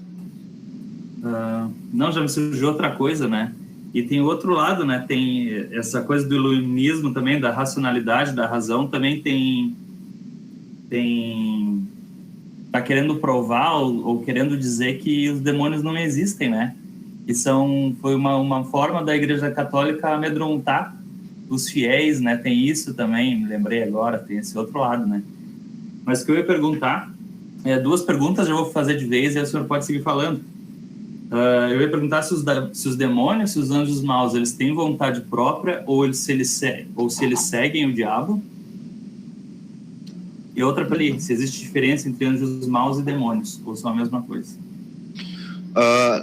Não, já me surgiu outra coisa, né? E tem o outro lado, né? Tem essa coisa do iluminismo também, da racionalidade, da razão, também tá querendo provar ou querendo dizer que os demônios não existem, né? E foi uma forma da Igreja Católica amedrontar os fiéis, né? Tem isso também, me lembrei agora, tem esse outro lado, né? Mas o que eu ia perguntar, duas perguntas eu vou fazer de vez e aí o senhor pode seguir falando. Eu ia perguntar se os demônios, se os anjos maus, eles têm vontade própria ou se eles seguem o diabo. E outra para ali, se existe diferença entre anjos maus e demônios, ou são a mesma coisa?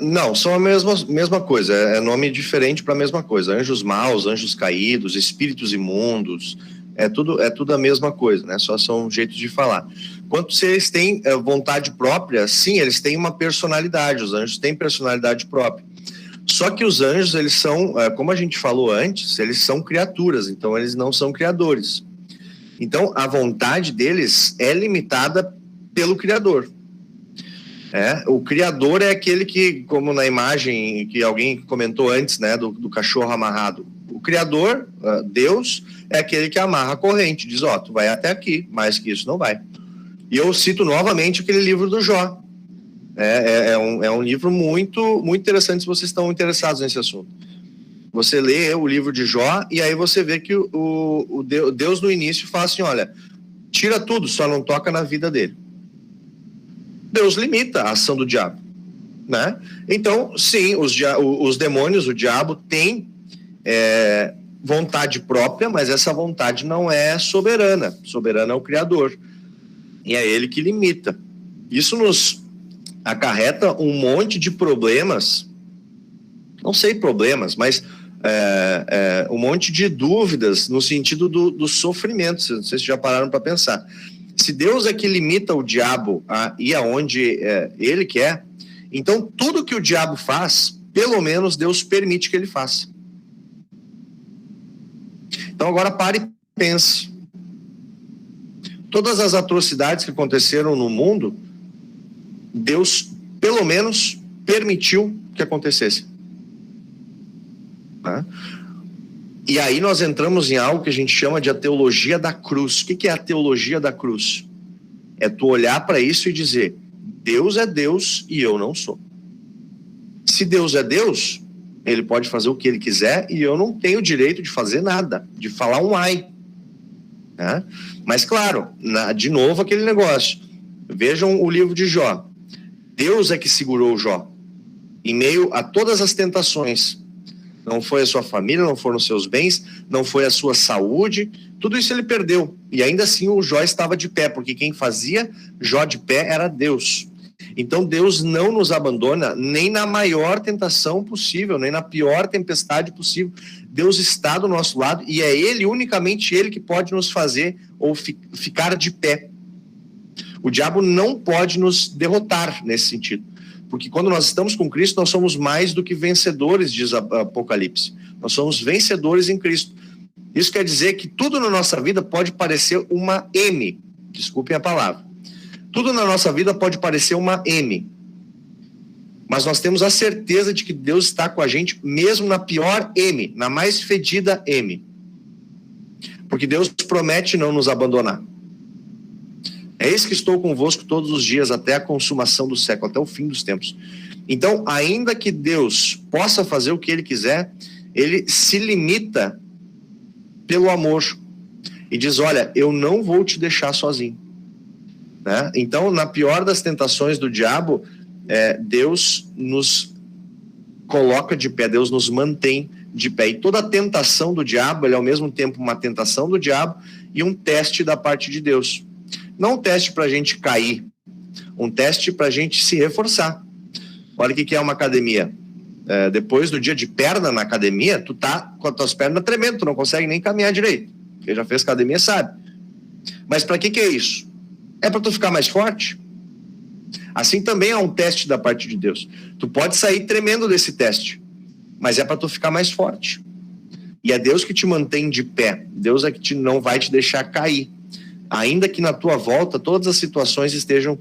Não, são a mesma coisa, é nome diferente para a mesma coisa. Anjos maus, anjos caídos, espíritos imundos, é tudo a mesma coisa, né? Só são jeitos de falar. Quanto se eles têm vontade própria, sim, eles têm uma personalidade, os anjos têm personalidade própria. Só que os anjos, eles são, como a gente falou antes, eles são criaturas, então eles não são criadores. Então, a vontade deles é limitada pelo Criador. O Criador é aquele que, como na imagem que alguém comentou antes, né, do cachorro amarrado. O Criador, Deus, é aquele que amarra a corrente, diz, tu vai até aqui, mais que isso não vai. E eu cito novamente aquele livro do Jó. É um livro muito, muito interessante se vocês estão interessados nesse assunto. Você lê o livro de Jó e aí você vê que o Deus no início fala assim, olha, tira tudo, só não toca na vida dele. Deus limita a ação do diabo, né? Então, sim, os demônios, o diabo tem vontade própria, mas essa vontade não é soberana. Soberano é o Criador. E é ele que limita. Isso nos acarreta um monte de problemas, não sei problemas, mas um monte de dúvidas no sentido do sofrimento. Não sei se já pararam para pensar. Se Deus é que limita o diabo a ir aonde ele quer, então tudo que o diabo faz, pelo menos Deus permite que ele faça. Então agora pare e pense. Todas as atrocidades que aconteceram no mundo, Deus pelo menos permitiu que acontecesse. Tá? E aí nós entramos em algo que a gente chama de a teologia da cruz. O que é a teologia da cruz? É tu olhar para isso e dizer, Deus é Deus e eu não sou. Se Deus é Deus, ele pode fazer o que ele quiser e eu não tenho direito de fazer nada, de falar um ai. Né? Mas claro, de novo aquele negócio. Vejam o livro de Jó. Deus é que segurou Jó em meio a todas as tentações. Não foi a sua família, não foram os seus bens, não foi a sua saúde, tudo isso ele perdeu. E ainda assim o Jó estava de pé, porque quem fazia Jó de pé era Deus. Então Deus não nos abandona nem na maior tentação possível, nem na pior tempestade possível. Deus está do nosso lado e é Ele, unicamente Ele, que pode nos fazer ou ficar de pé. O diabo não pode nos derrotar nesse sentido, porque quando nós estamos com Cristo, nós somos mais do que vencedores, diz Apocalipse. Nós somos vencedores em Cristo. Isso quer dizer que tudo na nossa vida pode parecer uma M, desculpem a palavra. Tudo na nossa vida pode parecer uma M, mas nós temos a certeza de que Deus está com a gente mesmo na pior M, na mais fedida M, porque Deus promete não nos abandonar. Eis que estou convosco todos os dias até a consumação do século, até o fim dos tempos. Então, ainda que Deus possa fazer o que Ele quiser, Ele se limita pelo amor e diz, olha, eu não vou te deixar sozinho. Né? Então, na pior das tentações do diabo, Deus nos coloca de pé, Deus nos mantém de pé. E toda tentação do diabo, ele é ao mesmo tempo uma tentação do diabo e um teste da parte de Deus. Não um teste para a gente cair, um teste para a gente se reforçar. Olha o que é uma academia. Depois do dia de perna na academia, tu tá com as tuas pernas tremendo, tu não consegue nem caminhar direito. Quem já fez academia sabe. Mas para que é isso? É para tu ficar mais forte? Assim também é um teste da parte de Deus. Tu pode sair tremendo desse teste, mas é para tu ficar mais forte. E é Deus que te mantém de pé. Deus é que não vai te deixar cair. Ainda que na tua volta todas as situações estejam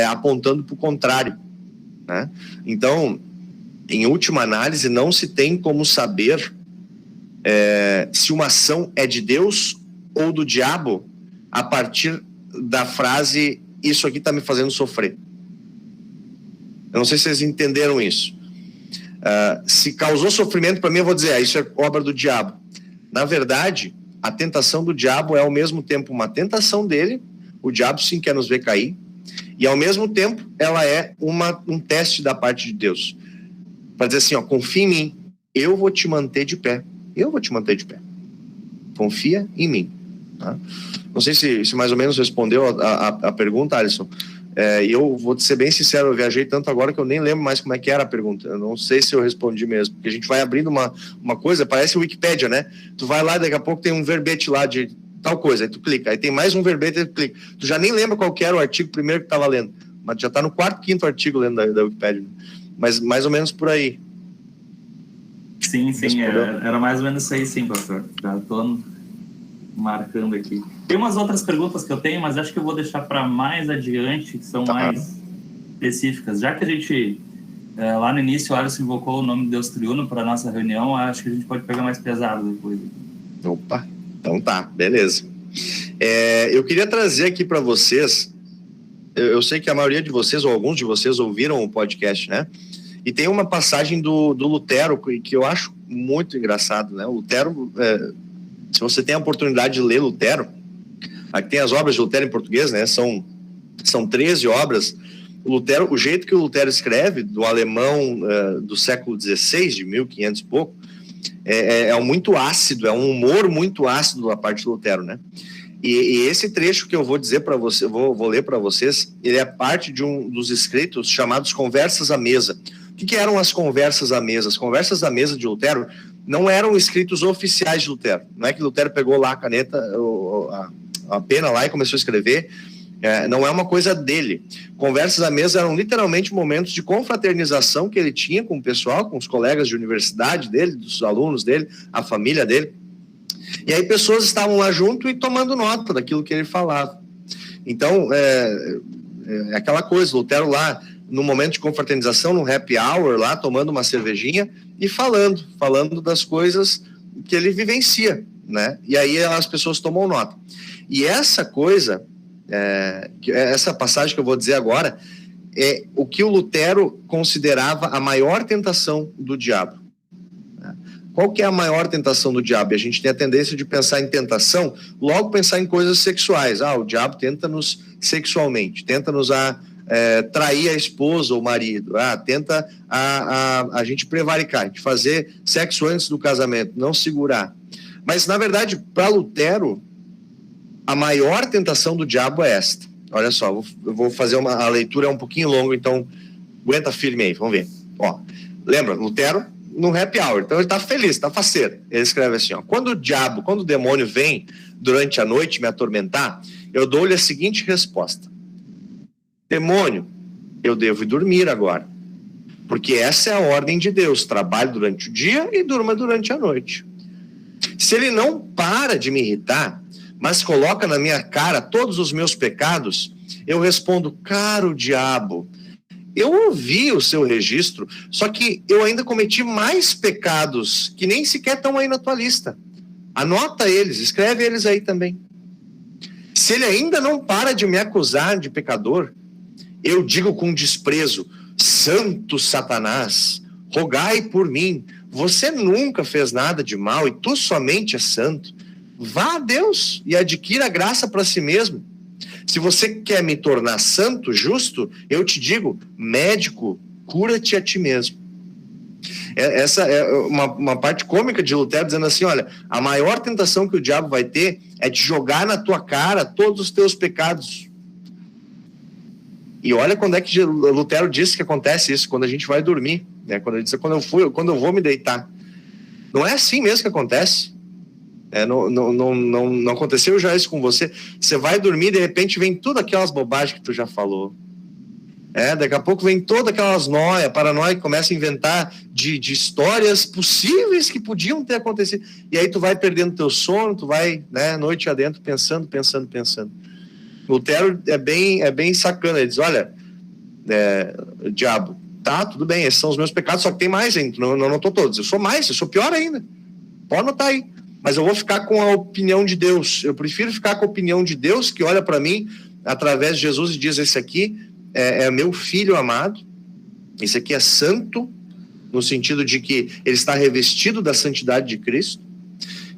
apontando para o contrário. Né? Então, em última análise, não se tem como saber se uma ação é de Deus ou do diabo a partir da frase, isso aqui está me fazendo sofrer. Eu não sei se vocês entenderam isso. Se causou sofrimento para mim, eu vou dizer, isso é obra do diabo. Na verdade, a tentação do diabo é ao mesmo tempo uma tentação dele, o diabo sim quer nos ver cair, e ao mesmo tempo ela é um teste da parte de Deus. Para dizer assim, ó, confia em mim, eu vou te manter de pé. Eu vou te manter de pé. Confia em mim. Tá? Não sei se mais ou menos respondeu a pergunta, Alisson. E eu vou ser bem sincero, eu viajei tanto agora que eu nem lembro mais como é que era a pergunta. Eu não sei se eu respondi mesmo, porque a gente vai abrindo uma coisa, parece Wikipédia, né? Tu vai lá, daqui a pouco tem um verbete lá de tal coisa, aí tu clica, aí tem mais um verbete, aí tu clica. Tu já nem lembra qual que era o artigo primeiro que estava lendo, mas já está no 4º, 5º artigo lendo da Wikipédia. Mas mais ou menos por aí. Sim, era mais ou menos isso aí, sim, pastor. Já estou marcando aqui. Tem umas outras perguntas que eu tenho, mas acho que eu vou deixar para mais adiante, que são mais específicas. Já que a gente, lá no início, o Alisson invocou o nome de Deus Triuno para a nossa reunião, acho que a gente pode pegar mais pesado depois. Opa, então tá, beleza. Eu queria trazer aqui para vocês, eu sei que a maioria de vocês, ou alguns de vocês, ouviram o podcast, né? E tem uma passagem do Lutero que eu acho muito engraçado, né? O Lutero, se você tem a oportunidade de ler Lutero, aqui tem as obras de Lutero em português, né? São 13 obras. O jeito que o Lutero escreve, do alemão do século XVI, de 1500 e pouco, é muito ácido, é um humor muito ácido da parte de Lutero, né? E esse trecho que eu vou dizer para você, vou ler para vocês, ele é parte de um dos escritos chamados Conversas à Mesa. O que eram as conversas à mesa? As conversas à mesa de Lutero não eram escritos oficiais de Lutero. Não é que Lutero pegou lá a caneta, a pena lá e começou a escrever. Não é uma coisa dele. Conversas à mesa eram literalmente momentos de confraternização que ele tinha com o pessoal, com os colegas de universidade dele, dos alunos dele, a família dele. E aí pessoas estavam lá junto e tomando nota daquilo que ele falava. Então, é aquela coisa, Lutero lá, no momento de confraternização, no happy hour lá, tomando uma cervejinha e falando das coisas que ele vivencia, né? E aí as pessoas tomam nota. E essa coisa, essa passagem que eu vou dizer agora, é o que o Lutero considerava a maior tentação do diabo. Qual que é a maior tentação do diabo? E a gente tem a tendência de pensar em tentação, logo pensar em coisas sexuais. O diabo tenta-nos sexualmente, tenta-nos trair a esposa ou o marido, tenta a gente prevaricar, a gente fazer sexo antes do casamento, não segurar. Mas, na verdade, para Lutero, a maior tentação do diabo é esta. olha só, eu vou fazer a leitura um pouquinho longa, então aguenta firme aí, vamos ver. Ó, lembra, Lutero no happy hour, então ele tá feliz, tá faceiro. Ele escreve assim, ó: quando o demônio vem durante a noite me atormentar, eu dou-lhe a seguinte resposta: demônio, eu devo ir dormir agora, porque essa é a ordem de Deus, trabalhe durante o dia e durma durante a noite. Se ele não para de me irritar, mas coloca na minha cara todos os meus pecados, eu respondo: caro diabo, eu ouvi o seu registro, só que eu ainda cometi mais pecados que nem sequer estão aí na tua lista. Anota eles, escreve eles aí também. Se ele ainda não para de me acusar de pecador, eu digo com desprezo: santo Satanás, rogai por mim, você nunca fez nada de mal e tu somente é santo. Vá a Deus e adquira graça para si mesmo. Se você quer me tornar santo, justo, eu te digo: médico, cura-te a ti mesmo. Essa é uma parte cômica de Lutero, dizendo assim: olha, a maior tentação que o diabo vai ter é te jogar na tua cara todos os teus pecados. E olha quando é que Lutero disse que acontece isso: quando a gente vai dormir, né? Quando ele diz: quando eu vou me deitar. Não é assim mesmo que acontece. Não aconteceu já isso com você? Você vai dormir, de repente vem tudo aquelas bobagens que tu já falou. Daqui a pouco vem todas aquelas paranoia, que começa a inventar de histórias possíveis que podiam ter acontecido. E aí tu vai perdendo teu sono, tu vai, né, noite adentro, pensando. Lutero é bem sacana. Ele diz: olha, diabo, tá, tudo bem, esses são os meus pecados, só que tem mais ainda, não estou todos. Eu sou pior ainda. Pode anotar aí. Mas eu vou ficar com a opinião de Deus. Eu prefiro ficar com a opinião de Deus, que olha para mim através de Jesus e diz: esse aqui é meu filho amado, esse aqui é santo, no sentido de que ele está revestido da santidade de Cristo.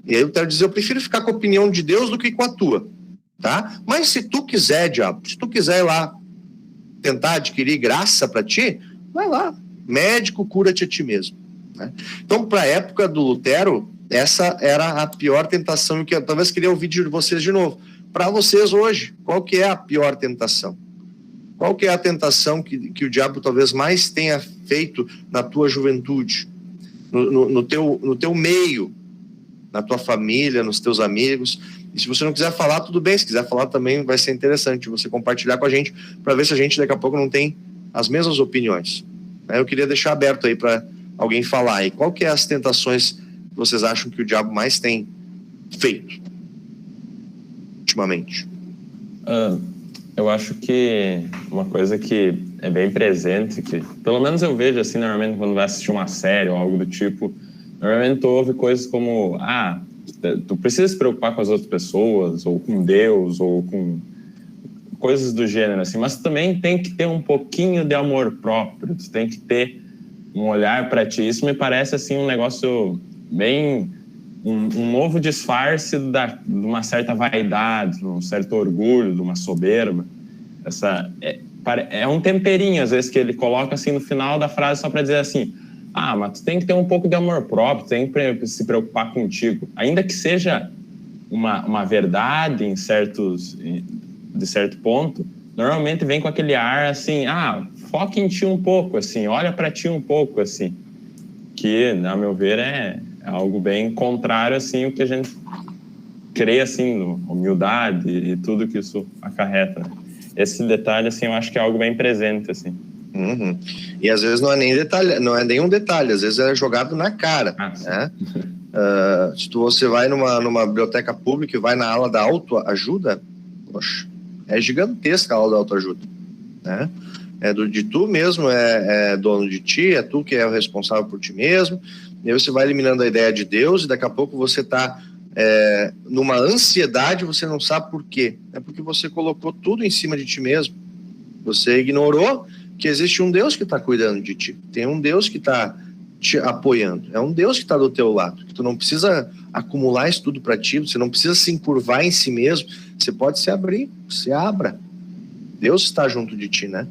E aí eu quero dizer: eu prefiro ficar com a opinião de Deus do que com a tua, tá? Mas se tu quiser, diabo, se tu quiser ir lá tentar adquirir graça para ti, vai lá, médico, cura-te a ti mesmo, né? Então, para a época do Lutero, essa era a pior tentação, que eu talvez queria ouvir de vocês de novo. Para vocês hoje, qual que é a pior tentação? Qual que é a tentação que o diabo talvez mais tenha feito na tua juventude, no teu meio, na tua família, nos teus amigos? E se você não quiser falar, tudo bem. Se quiser falar também, vai ser interessante você compartilhar com a gente, para ver se a gente daqui a pouco não tem as mesmas opiniões. Eu queria deixar aberto aí para alguém falar aí. Qual que é as tentações que vocês acham que o diabo mais tem feito ultimamente? Eu acho que uma coisa que é bem presente, que pelo menos eu vejo assim, normalmente quando vai assistir uma série ou algo do tipo, normalmente tu ouve coisas como: tu precisa se preocupar com as outras pessoas, ou com Deus, ou com coisas do gênero, assim, mas também tem que ter um pouquinho de amor próprio, tu tem que ter um olhar para ti. Isso me parece assim um negócio bem... Um novo disfarce de uma certa vaidade, de um certo orgulho, de uma soberba. É um temperinho, às vezes, que ele coloca assim no final da frase, só para dizer assim: mas tu tem que ter um pouco de amor próprio, tu tem que se preocupar contigo. Ainda que seja uma verdade de certo ponto, normalmente vem com aquele ar assim: foca em ti um pouco, assim, olha para ti um pouco, assim. Que, a meu ver, é algo bem contrário, assim, o que a gente crê, assim, humildade e tudo que isso acarreta. Esse detalhe, assim, eu acho que é algo bem presente, assim. Uhum. E às vezes não é nem detalhe, não é nenhum detalhe, às vezes é jogado na cara, né? Se você vai numa biblioteca pública e vai na aula da autoajuda, poxa, é gigantesca a aula da autoajuda, né? De tu mesmo, é dono de ti, é tu que é o responsável por ti mesmo. E aí você vai eliminando a ideia de Deus, e daqui a pouco você está numa ansiedade, você não sabe por quê. É porque você colocou tudo em cima de ti mesmo. Você ignorou que existe um Deus que está cuidando de ti. Tem um Deus que está te apoiando. É um Deus que está do teu lado. Tu não precisa acumular isso tudo para ti, você não precisa se encurvar em si mesmo. Você pode se abrir, se abra. Deus está junto de ti, né?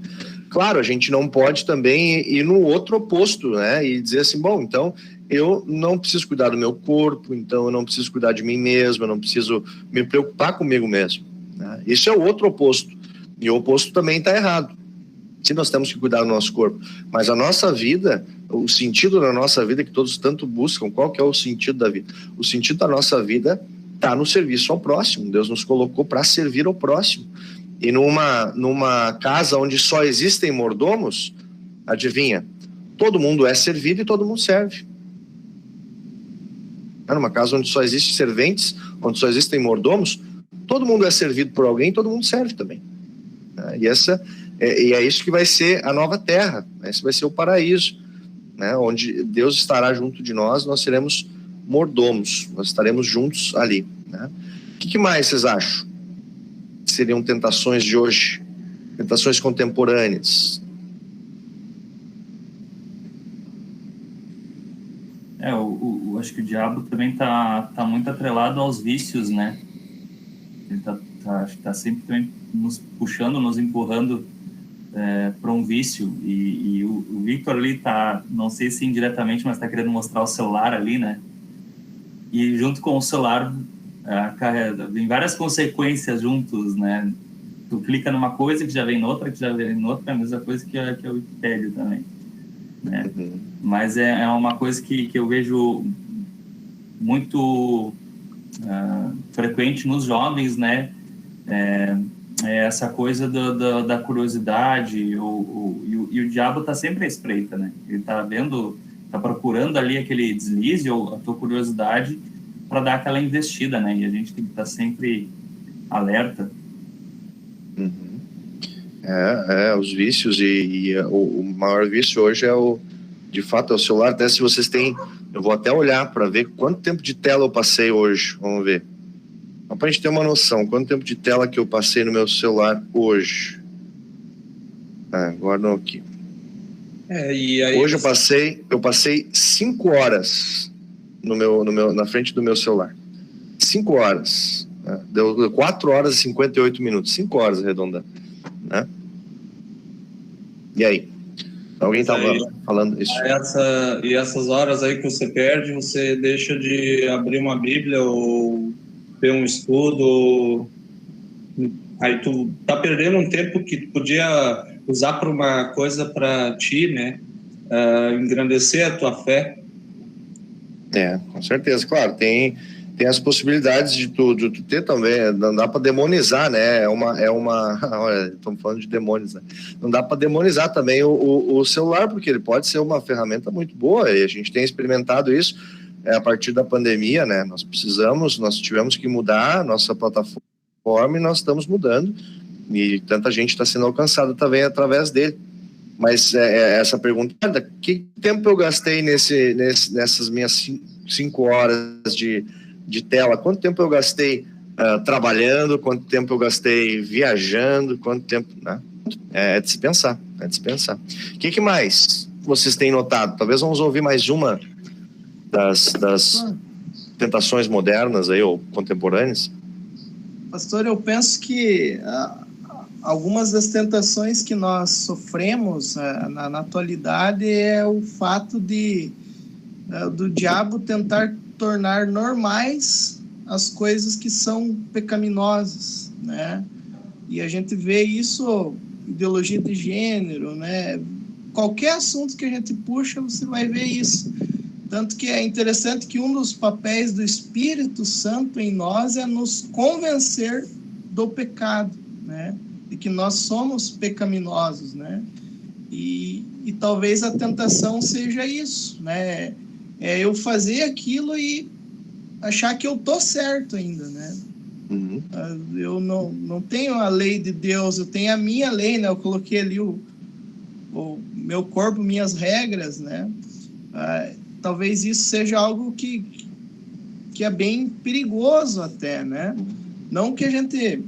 Claro, a gente não pode também ir no outro oposto, né? E dizer assim: bom, então eu não preciso cuidar do meu corpo, então eu não preciso cuidar de mim mesmo, eu não preciso me preocupar comigo mesmo, né? Isso é o outro oposto. E o oposto também está errado. Se nós temos que cuidar do nosso corpo, mas a nossa vida, o sentido da nossa vida que todos tanto buscam, qual que é o sentido da vida? O sentido da nossa vida está no serviço ao próximo. Deus nos colocou para servir ao próximo. E numa casa onde só existem mordomos, adivinha? Todo mundo é servido e todo mundo serve. Numa casa onde só existem serventes, onde só existem mordomos, todo mundo é servido por alguém, todo mundo serve também. E é isso que vai ser a nova terra, esse vai ser o paraíso, né? Onde Deus estará junto de nós, nós seremos mordomos, nós estaremos juntos ali, né? O que mais vocês acham? Seriam tentações de hoje, tentações contemporâneas? Acho que o diabo também tá muito atrelado aos vícios, né? Ele acho que tá sempre também nos puxando, nos empurrando para um vício. E o Victor ali tá, não sei se indiretamente, mas tá querendo mostrar o celular ali, né? E junto com o celular vem várias consequências juntos, né? Tu clica numa coisa que já vem noutra, é a mesma coisa que a Wikipédia também, né? Mas é uma coisa que eu vejo muito frequente nos jovens, né? Essa coisa da curiosidade, e o diabo está sempre à espreita, né? Ele está procurando ali aquele deslize ou a tua curiosidade para dar aquela investida, né? E a gente tem que estar sempre alerta. Os vícios e o maior vício hoje de fato é o celular. Até se vocês têm, eu vou até olhar para ver quanto tempo de tela eu passei hoje, vamos ver. Para a gente ter uma noção, quanto tempo de tela que eu passei no meu celular hoje. Guardam aqui. E aí hoje eu passei 5 horas na frente do meu celular. 5 horas. Deu 4 horas e 58 minutos. 5 horas arredondando, né? E aí? Alguém estava falando isso? E essas horas aí que você perde, você deixa de abrir uma Bíblia ou ver um estudo, aí tu tá perdendo um tempo que tu podia usar para uma coisa para ti, né? Engrandecer a tua fé. Com certeza, claro, tem as possibilidades de tu ter também, não dá para demonizar, né? Olha, estamos falando de demônios, né? Não dá para demonizar também o celular, porque ele pode ser uma ferramenta muito boa, e a gente tem experimentado isso a partir da pandemia, né? Nós tivemos que mudar a nossa plataforma e nós estamos mudando, e tanta gente está sendo alcançada também através dele. Mas essa pergunta, que tempo eu gastei nessas minhas 5 horas de tela? Quanto tempo eu gastei trabalhando? Quanto tempo eu gastei viajando? Quanto tempo, né? É de se pensar, O que mais vocês têm notado? Talvez vamos ouvir mais uma das tentações modernas aí, ou contemporâneas. Pastor, eu penso que algumas das tentações que nós sofremos na atualidade é o fato do diabo tentar tornar normais as coisas que são pecaminosas, né? E a gente vê isso, ideologia de gênero, né? Qualquer assunto que a gente puxa, você vai ver isso. Tanto que é interessante que um dos papéis do Espírito Santo em nós é nos convencer do pecado, né? De que nós somos pecaminosos, né? E talvez a tentação seja isso, né? Eu fazer aquilo e achar que eu tô certo ainda, né? Eu não tenho a lei de Deus, eu tenho a minha lei, né? Eu coloquei ali o meu corpo, minhas regras, né? Talvez isso seja algo que é bem perigoso até, né? Não que a gente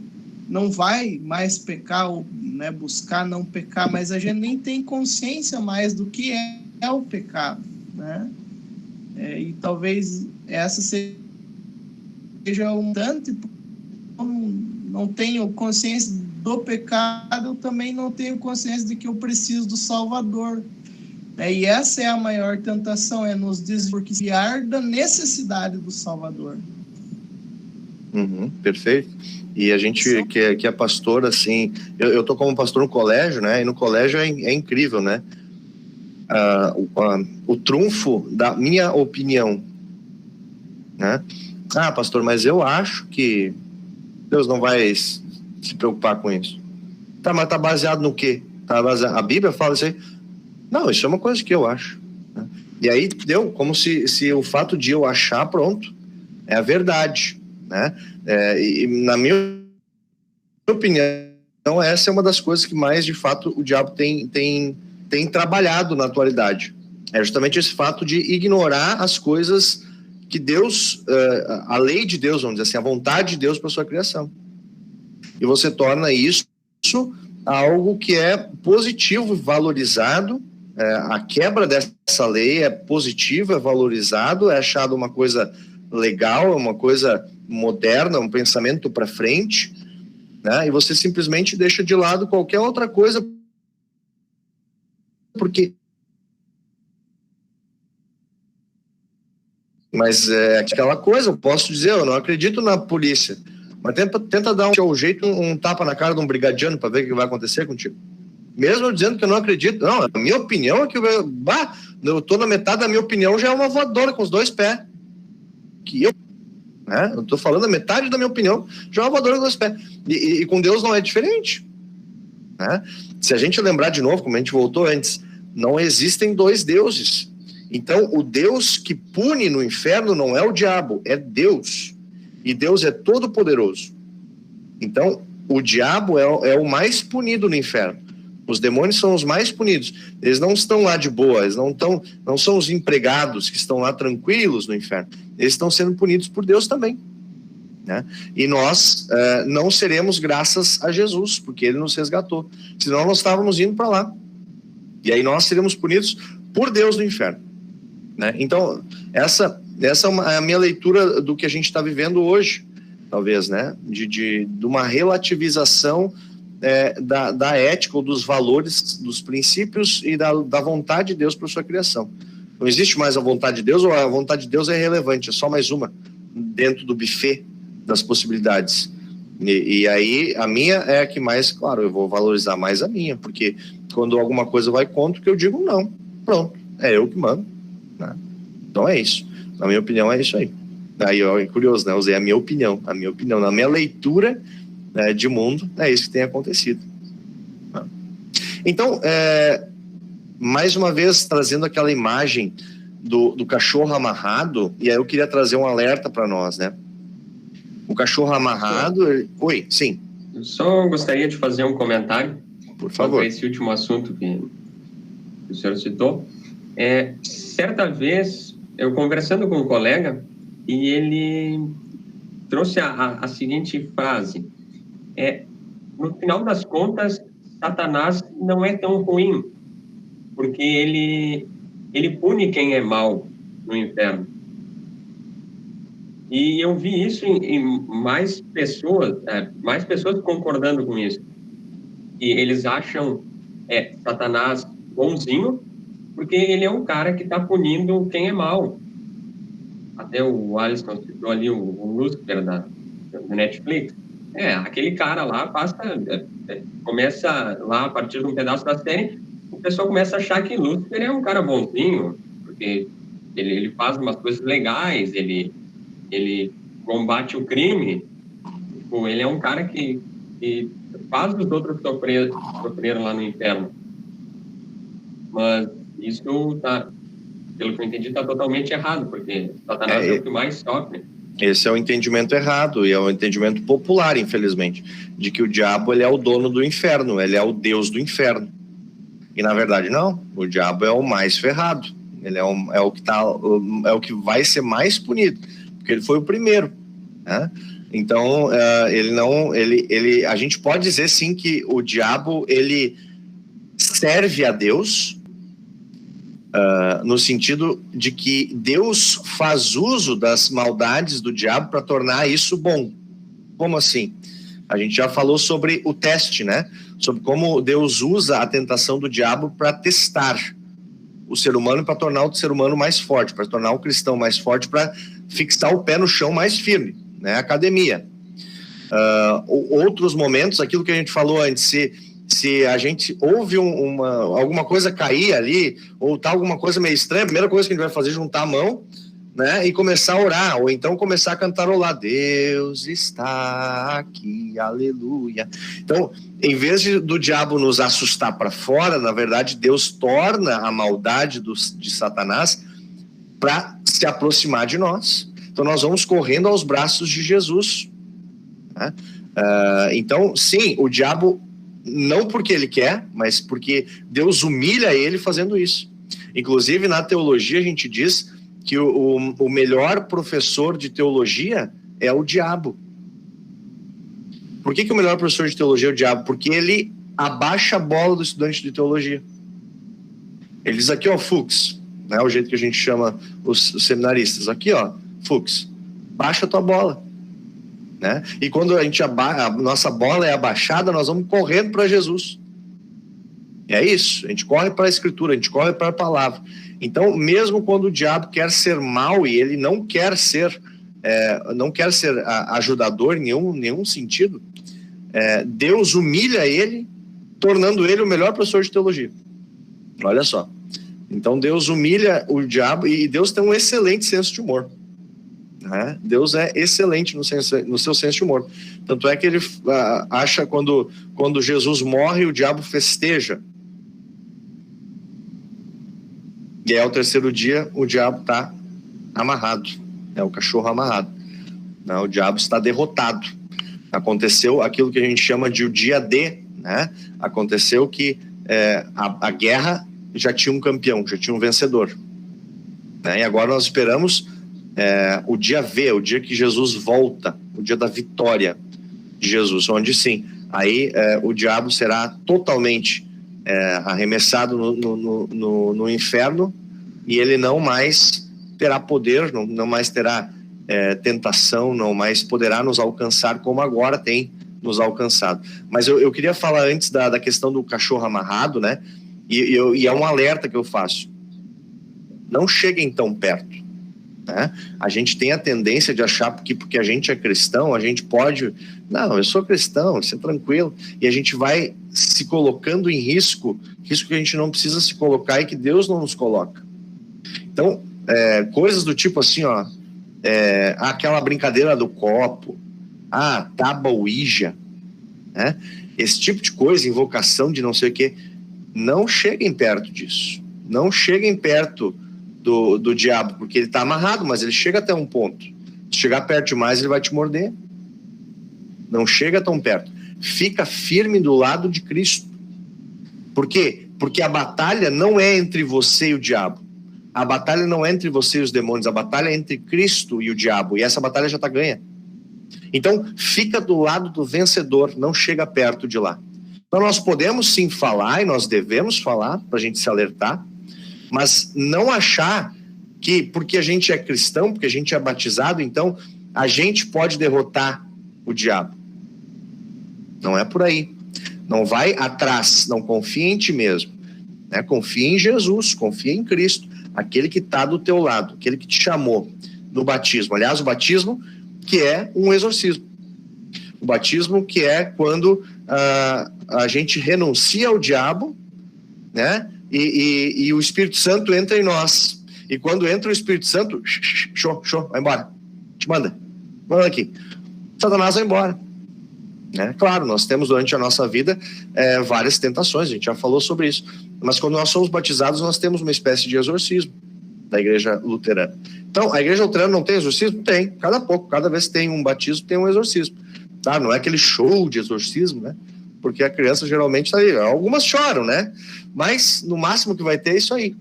não vai mais pecar, ou, né, buscar não pecar, mas a gente nem tem consciência mais do que é o pecado, né? E talvez essa seja um tanto, não tenho consciência do pecado, eu também não tenho consciência de que eu preciso do Salvador. E essa é a maior tentação, nos desviar da necessidade do Salvador. Perfeito. E a gente que é pastor, assim, eu tô como pastor no colégio, né? E no colégio é incrível, né? O trunfo da minha opinião, né? Ah, pastor, mas eu acho que Deus não vai se preocupar com isso. Tá, mas tá baseado no quê? A Bíblia fala isso aí? Não, isso é uma coisa que eu acho, né? E aí deu como se o fato de eu achar, pronto, é a verdade, né? E na minha opinião, essa é uma das coisas que mais, de fato, o diabo tem trabalhado na atualidade. É justamente esse fato de ignorar as coisas que Deus, a lei de Deus, vamos dizer assim, a vontade de Deus para sua criação. E você torna isso algo que é positivo, valorizado. A quebra dessa lei é positiva, é valorizado, é achado uma coisa legal, é uma coisa moderna, um pensamento para frente, né? E você simplesmente deixa de lado qualquer outra coisa, porque... Mas é aquela coisa, eu posso dizer, eu não acredito na polícia, mas tenta dar um jeito, um tapa na cara de um brigadiano para ver o que vai acontecer contigo. Mesmo eu dizendo que eu não acredito, não, a minha opinião é que eu tô na metade da minha opinião, já é uma voadora com os 2 pés. Né? Eu tô falando a metade da minha opinião, já é uma voadora com os 2 pés. E com Deus não é diferente, né? Se a gente lembrar de novo, como a gente voltou antes, não existem 2 deuses. Então, o Deus que pune no inferno não é o diabo, é Deus. E Deus é todo poderoso. Então, o diabo é o mais punido no inferno. Os demônios são os mais punidos. Eles não estão lá de boa, eles não são os empregados que estão lá tranquilos no inferno. Eles estão sendo punidos por Deus também, né? E nós não seremos graças a Jesus, porque Ele nos resgatou. Senão nós estávamos indo para lá. E aí nós seremos punidos por Deus no inferno, né? Então, essa é a minha leitura do que a gente está vivendo hoje, talvez, né? De uma relativização da ética ou dos valores, dos princípios e da vontade de Deus para sua criação. Não existe mais a vontade de Deus, ou a vontade de Deus é irrelevante, é só mais uma dentro do buffet das possibilidades. E aí a minha é a que mais, claro, eu vou valorizar mais a minha, porque quando alguma coisa vai contra o que eu digo, não, pronto, é eu que mando, né? Então é isso, na minha opinião é isso aí. Aí é curioso, né? Usei a minha opinião, na minha leitura, né, de mundo, é isso que tem acontecido. Então, mais uma vez, trazendo aquela imagem do cachorro amarrado, e aí eu queria trazer um alerta para nós, né? O cachorro amarrado... Oi, sim. Eu só gostaria de fazer um comentário. Por favor. Esse último assunto que o senhor citou. Certa vez, eu conversando com um colega, e ele trouxe a seguinte frase. No final das contas, Satanás não é tão ruim, porque ele pune quem é mau no inferno. E eu vi isso em mais pessoas concordando com isso. E eles acham Satanás bonzinho, porque ele é um cara que está punindo quem é mau. Até o Alisson citou ali o Lúcifer do Netflix. Aquele cara lá começa lá, a partir de um pedaço da série, o pessoal começa a achar que Lúcifer é um cara bonzinho, porque ele faz umas coisas legais, ele combate o crime. Ele é um cara que faz os outros sofreram lá no inferno. Mas isso pelo que eu entendi, está totalmente errado, porque Satanás é o que mais sofre. Esse é o entendimento errado, e é o entendimento popular, infelizmente, de que o diabo ele é o dono do inferno, ele é o Deus do inferno. E na verdade não, o diabo é o mais ferrado, ele é o que vai ser mais punido, porque ele foi o primeiro, né? Então a gente pode dizer sim que o diabo ele serve a Deus, no sentido de que Deus faz uso das maldades do diabo para tornar isso bom. Como assim? A gente já falou sobre o teste, né? Sobre como Deus usa a tentação do diabo para testar o ser humano, para tornar o ser humano mais forte, para tornar o cristão mais forte, para fixar o pé no chão mais firme, né? Academia. Outros momentos, aquilo que a gente falou antes, se a gente ouve alguma coisa cair ali, ou tá alguma coisa meio estranha, a primeira coisa que a gente vai fazer é juntar a mão, né, e começar a orar, ou então começar a cantarolar, Deus está aqui, aleluia. Então, em vez do diabo nos assustar para fora, na verdade, Deus torna a maldade de Satanás para se aproximar de nós. Então, nós vamos correndo aos braços de Jesus, né? Então, sim, o diabo, não porque ele quer, mas porque Deus humilha ele fazendo isso. Inclusive, na teologia, a gente diz que o melhor professor de teologia é o diabo. Por que o melhor professor de teologia é o diabo? Porque ele abaixa a bola do estudante de teologia. Ele diz aqui, ó, Fux, né, o jeito que a gente chama os seminaristas, aqui, ó, Fux, baixa a tua bola, né? E quando a nossa bola é abaixada, nós vamos correndo para Jesus. É isso, a gente corre para a Escritura, a gente corre para a palavra. Então, mesmo quando o diabo quer ser mal e ele não quer ser ajudador em nenhum sentido, Deus humilha ele, tornando ele o melhor professor de teologia. Olha só. Então, Deus humilha o diabo e Deus tem um excelente senso de humor, né? Deus é excelente no seu senso de humor. Tanto é que ele acha quando Jesus morre, o diabo festeja. E aí, ao terceiro dia, o diabo está amarrado. É o cachorro amarrado. Não, o diabo está derrotado. Aconteceu aquilo que a gente chama de o dia D, né? Aconteceu que a guerra já tinha um campeão, já tinha um vencedor, né? E agora nós esperamos o dia V, o dia que Jesus volta, o dia da vitória de Jesus, onde sim, aí o diabo será totalmente arremessado no inferno, e ele não mais terá poder, não mais terá tentação, não mais poderá nos alcançar como agora tem nos alcançado. Mas eu queria falar antes da questão do cachorro amarrado, né? E é um alerta que eu faço. Não cheguem tão perto, né? A gente tem a tendência de achar que porque a gente é cristão, a gente pode... Não, eu sou cristão, isso é tranquilo. E a gente vai se colocando em risco que a gente não precisa se colocar e que Deus não nos coloca. Então, coisas do tipo assim, ó, aquela brincadeira do copo, tábua Ouija, né? Esse tipo de coisa, invocação de não sei o quê, não cheguem perto disso. Não cheguem perto do diabo, porque ele está amarrado, mas ele chega até um ponto. Se chegar perto demais, ele vai te morder. Não chega tão perto. Fica firme do lado de Cristo. Por quê? Porque a batalha não é entre você e o diabo. A batalha não é entre você e os demônios. A batalha é entre Cristo e o diabo. E essa batalha já está ganha. Então, fica do lado do vencedor. Não chega perto de lá. Então, nós podemos sim falar, e nós devemos falar, para a gente se alertar, mas não achar que porque a gente é cristão, porque a gente é batizado, então a gente pode derrotar o diabo. Não é por aí. Não vai atrás, não confia em ti mesmo, né? Confia em Jesus, confia em Cristo, aquele que está do teu lado, aquele que te chamou no batismo. Aliás, o batismo que é um exorcismo. O batismo que é quando a gente renuncia ao diabo, né? E o Espírito Santo entra em nós. E quando entra o Espírito Santo, vai embora. Te manda aqui. Satanás vai embora. Né? Claro, nós temos durante a nossa vida várias tentações, a gente já falou sobre isso. Mas quando nós somos batizados, nós temos uma espécie de exorcismo da igreja luterana. Então, a igreja luterana não tem exorcismo? Tem. Cada vez que tem um batismo, tem um exorcismo. Tá? Não é aquele show de exorcismo, né? Porque a criança geralmente está aí. Algumas choram, né? Mas no máximo que vai ter é isso aí.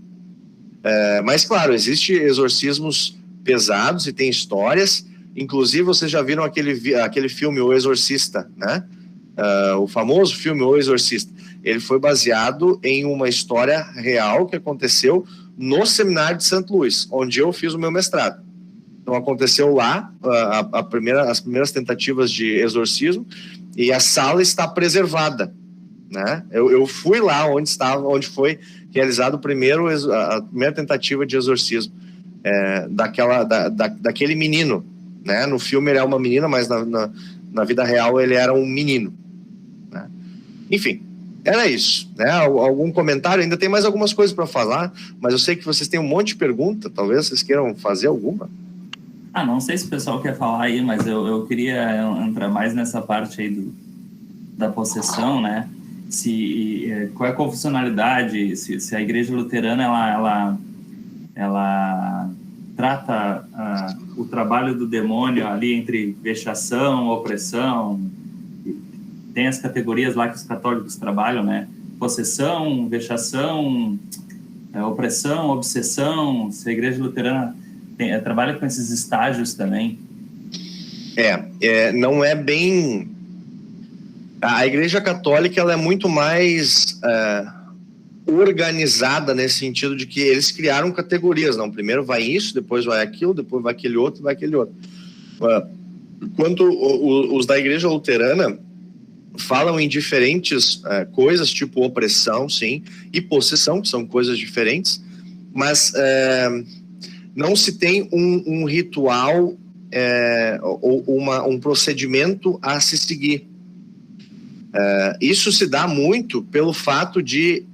Mas claro, existem exorcismos pesados e tem histórias. Inclusive, vocês já viram aquele filme O Exorcista, né? O famoso filme O Exorcista. Ele foi baseado em uma história real que aconteceu no seminário de St. Louis, onde eu fiz o meu mestrado. Então, aconteceu lá as primeiras tentativas de exorcismo, e a sala está preservada, né? Eu fui lá onde foi realizado a primeira tentativa de exorcismo daquele menino, né? No filme ele é uma menina, mas na vida real ele era um menino, né? Enfim, era isso, né? Algum comentário? Ainda tem mais algumas coisas para falar, mas eu sei que vocês têm um monte de pergunta, talvez vocês queiram fazer alguma. Não sei se o pessoal quer falar aí, mas eu queria entrar mais nessa parte aí da possessão, né? Qual é a confessionalidade, se a igreja luterana ela trata o trabalho do demônio ali entre vexação, opressão, tem as categorias lá que os católicos trabalham, né? Possessão, vexação, opressão, obsessão. Se a igreja luterana trabalha com esses estágios também. Não é bem... A igreja católica ela é muito mais organizada nesse sentido de que eles criaram categorias, não, primeiro vai isso, depois vai aquilo, depois vai aquele outro, Quanto os da igreja luterana falam em diferentes coisas, tipo opressão, sim, e possessão, que são coisas diferentes, mas não se tem um ritual ou um procedimento a se seguir. Isso se dá muito pelo fato de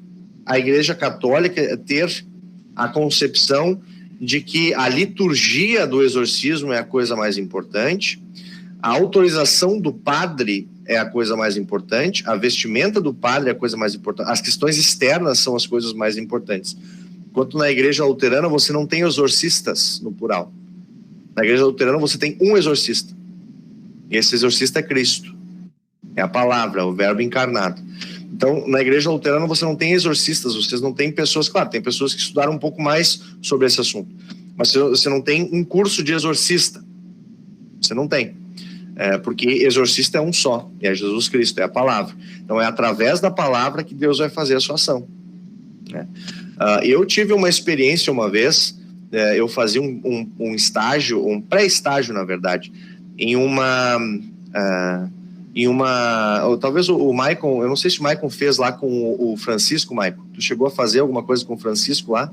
a Igreja Católica ter a concepção de que a liturgia do exorcismo é a coisa mais importante, a autorização do padre é a coisa mais importante, a vestimenta do padre é a coisa mais importante, as questões externas são as coisas mais importantes. Enquanto na Igreja Luterana você não tem exorcistas no plural. Na Igreja Luterana você tem um exorcista. E esse exorcista é Cristo. É a palavra, o verbo encarnado. Então, na Igreja Luterana você não tem exorcistas, vocês não têm pessoas... Claro, tem pessoas que estudaram um pouco mais sobre esse assunto. Mas você não tem um curso de exorcista. Você não tem. Porque exorcista é um só. É Jesus Cristo, é a palavra. Então, é através da palavra que Deus vai fazer a sua ação. Né? Eu tive uma experiência uma vez, eu fazia um estágio, um pré-estágio, na verdade, talvez o Maicon, eu não sei se o Maicon fez lá com o Francisco, Maicon. Tu chegou a fazer alguma coisa com o Francisco lá,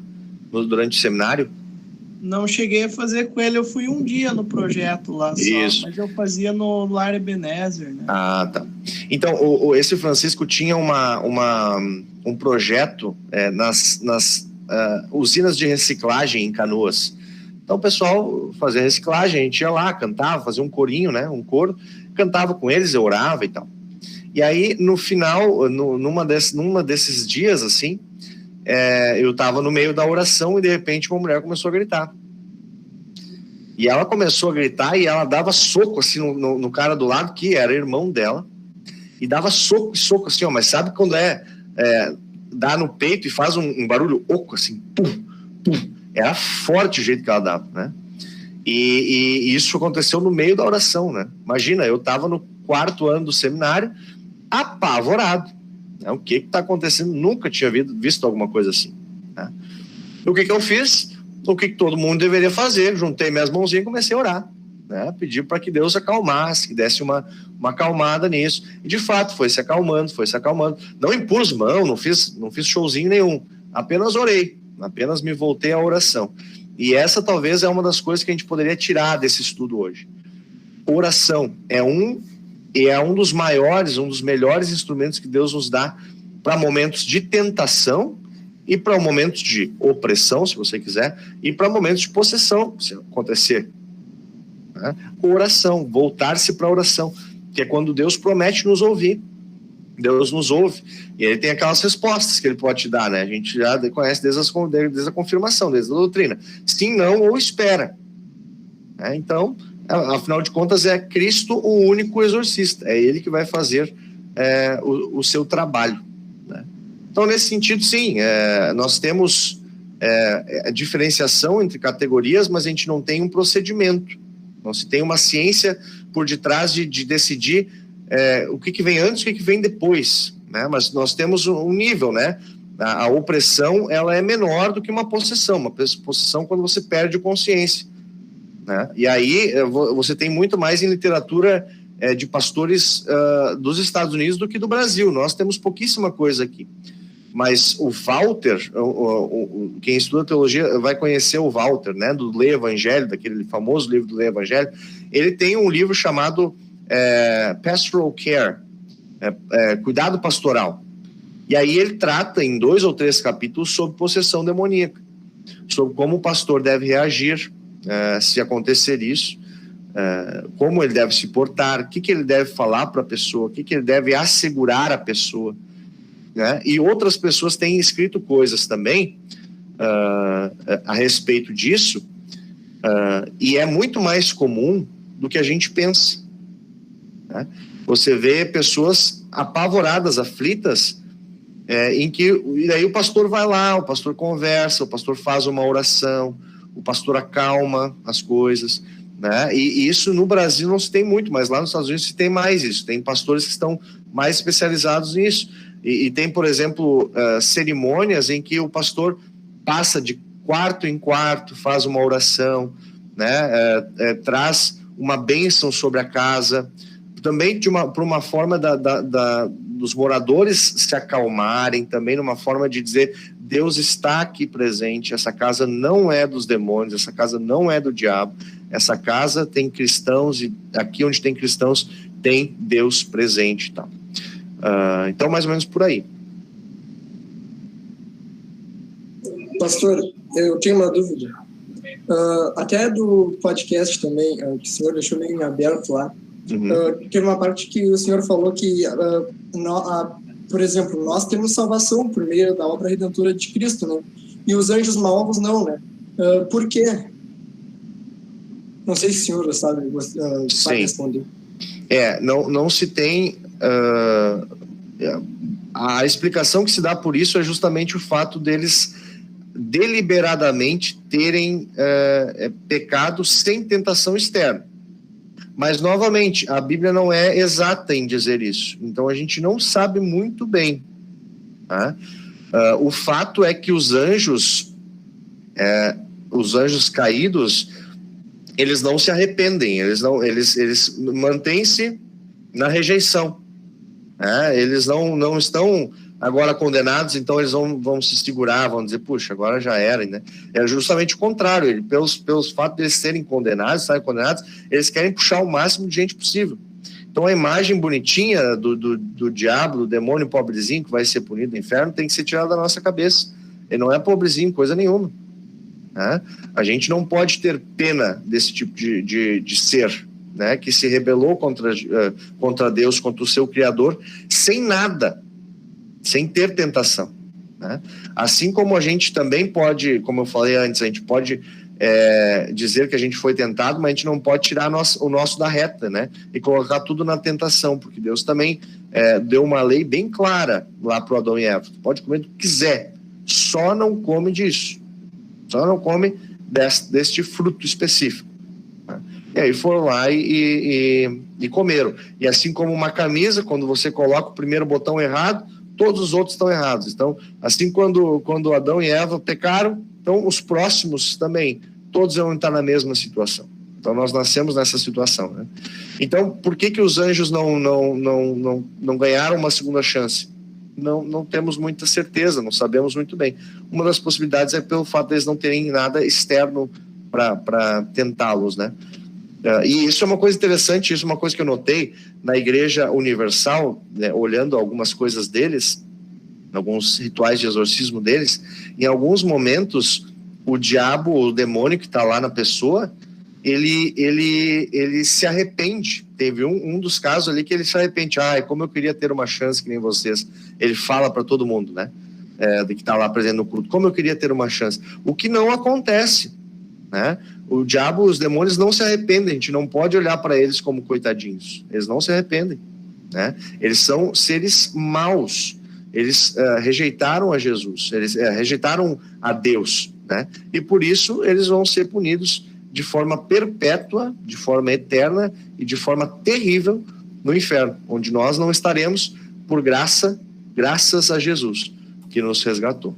durante o seminário? Não cheguei a fazer com ele, eu fui um dia no projeto lá só, mas eu fazia no Lar Ebenezer, né? Tá. Então, esse Francisco tinha um projeto nas usinas de reciclagem em Canoas. Então, o pessoal fazia reciclagem, a gente ia lá, cantava, fazia um corinho, né? Um coro, cantava com eles, eu orava e tal. E aí, no final, numa desses dias, assim, eu estava no meio da oração e, de repente, uma mulher começou a gritar. E ela começou a gritar e ela dava soco, assim, no cara do lado, que era irmão dela, e dava soco, assim, ó, mas sabe quando dá no peito e faz um barulho oco, assim, pum, pum. Era forte o jeito que ela dava, né? E isso aconteceu no meio da oração, né? Imagina, eu estava no 4º ano do seminário, apavorado. O que está acontecendo? Nunca tinha visto alguma coisa assim, né? O que eu fiz? O que todo mundo deveria fazer? Juntei minhas mãozinhas e comecei a orar, né? Pedi para que Deus acalmasse, que desse uma acalmada nisso. E de fato foi se acalmando. Não impus mão, não fiz showzinho nenhum. Apenas orei, apenas me voltei à oração. E essa talvez é uma das coisas que a gente poderia tirar desse estudo hoje. Oração é um dos maiores, um dos melhores instrumentos que Deus nos dá para momentos de tentação e para momentos de opressão, se você quiser, e para momentos de possessão, se acontecer. Né? Oração, voltar-se para a oração, que é quando Deus promete nos ouvir. Deus nos ouve, e ele tem aquelas respostas que ele pode te dar, né? A gente já conhece desde a confirmação, desde a doutrina. Sim, não ou espera. Então, afinal de contas, é Cristo o único exorcista. É ele que vai fazer o seu trabalho. Né? Então, nesse sentido, sim, nós temos a diferenciação entre categorias, mas a gente não tem um procedimento. Não se tem uma ciência por detrás de decidir o que vem antes e o que vem depois, né? Mas nós temos um nível, né? A opressão, ela é menor do que uma possessão quando você perde consciência, né? E aí você tem muito mais em literatura de pastores dos Estados Unidos do que do Brasil. Nós temos pouquíssima coisa aqui. Mas o Walter, quem estuda teologia vai conhecer o Walter, né, do Lê Evangelho, daquele famoso livro do Lê Evangelho. Ele tem um livro chamado Pastoral Care, Cuidado Pastoral. E aí ele trata em 2 ou 3 capítulos sobre possessão demoníaca, sobre como o pastor deve reagir se acontecer isso, como ele deve se portar, o que ele deve falar para a pessoa, o que ele deve assegurar a pessoa, né? E outras pessoas têm escrito coisas também a respeito disso, e é muito mais comum do que a gente pensa, né? Você vê pessoas apavoradas, aflitas, e daí o pastor vai lá, o pastor conversa, o pastor faz uma oração, o pastor acalma as coisas, né? E isso no Brasil não se tem muito, mas lá nos Estados Unidos se tem mais isso. Tem pastores que estão mais especializados nisso. E tem, por exemplo, cerimônias em que o pastor passa de quarto em quarto, faz uma oração, né? Traz uma bênção sobre a casa, também por uma forma dos moradores se acalmarem, também numa forma de dizer: Deus está aqui presente, essa casa não é dos demônios, essa casa não é do diabo, essa casa tem cristãos, e aqui onde tem cristãos tem Deus presente e tal. Então, mais ou menos por aí. Pastor, eu tenho uma dúvida. Até do podcast também, que o senhor deixou meio em aberto lá, teve uma parte que o senhor falou que, por exemplo, nós temos salvação por meio da obra redentora de Cristo, né? E os anjos malvos não, né? Por quê? Não sei se o senhor sabe responder. Não se tem... a explicação que se dá por isso é justamente o fato deles deliberadamente terem pecado sem tentação externa. Mas, novamente, a Bíblia não é exata em dizer isso. Então, a gente não sabe muito bem. Tá? O fato é que os anjos caídos, eles não se arrependem, eles mantêm-se na rejeição. Eles não estão agora condenados, então eles vão se segurar, vão dizer: puxa, agora já era, né? É justamente o contrário. Pelos fatos de eles serem condenados, eles querem puxar o máximo de gente possível. Então a imagem bonitinha do diabo, do demônio pobrezinho que vai ser punido no inferno, tem que ser tirada da nossa cabeça. Ele não é pobrezinho, coisa nenhuma. A gente não pode ter pena desse tipo de ser, né, que se rebelou contra Deus, contra o seu Criador, sem nada, sem ter tentação, né? Assim como a gente também pode, como eu falei antes, a gente pode dizer que a gente foi tentado, mas a gente não pode tirar o nosso da reta, né, e colocar tudo na tentação, porque Deus também deu uma lei bem clara lá para o Adão e Eva: pode comer o que quiser, só não come disso, só não come deste fruto específico. E aí foram lá e comeram. E assim como uma camisa, quando você coloca o primeiro botão errado, todos os outros estão errados. Então, assim, quando Adão e Eva pecaram, então os próximos também, todos vão estar na mesma situação. Então, nós nascemos nessa situação, né? Então, por que os anjos não ganharam uma segunda chance? Não temos muita certeza, não sabemos muito bem. Uma das possibilidades é pelo fato de eles não terem nada externo para tentá-los, né? E isso é uma coisa interessante, isso é uma coisa que eu notei na Igreja Universal, né, olhando algumas coisas deles, alguns rituais de exorcismo deles. Em alguns momentos, o diabo, o demônio que está lá na pessoa, ele se arrepende. Teve um dos casos ali que ele se arrepende: como eu queria ter uma chance que nem vocês. Ele fala para todo mundo, né, que está lá presente no culto: como eu queria ter uma chance. O que não acontece, né? O diabo, os demônios não se arrependem. A gente não pode olhar para eles como coitadinhos. Eles não se arrependem, né? Eles são seres maus. Eles rejeitaram a Jesus, eles rejeitaram a Deus, né? E por isso eles vão ser punidos de forma perpétua, de forma eterna e de forma terrível no inferno, onde nós não estaremos por graças a Jesus, que nos resgatou.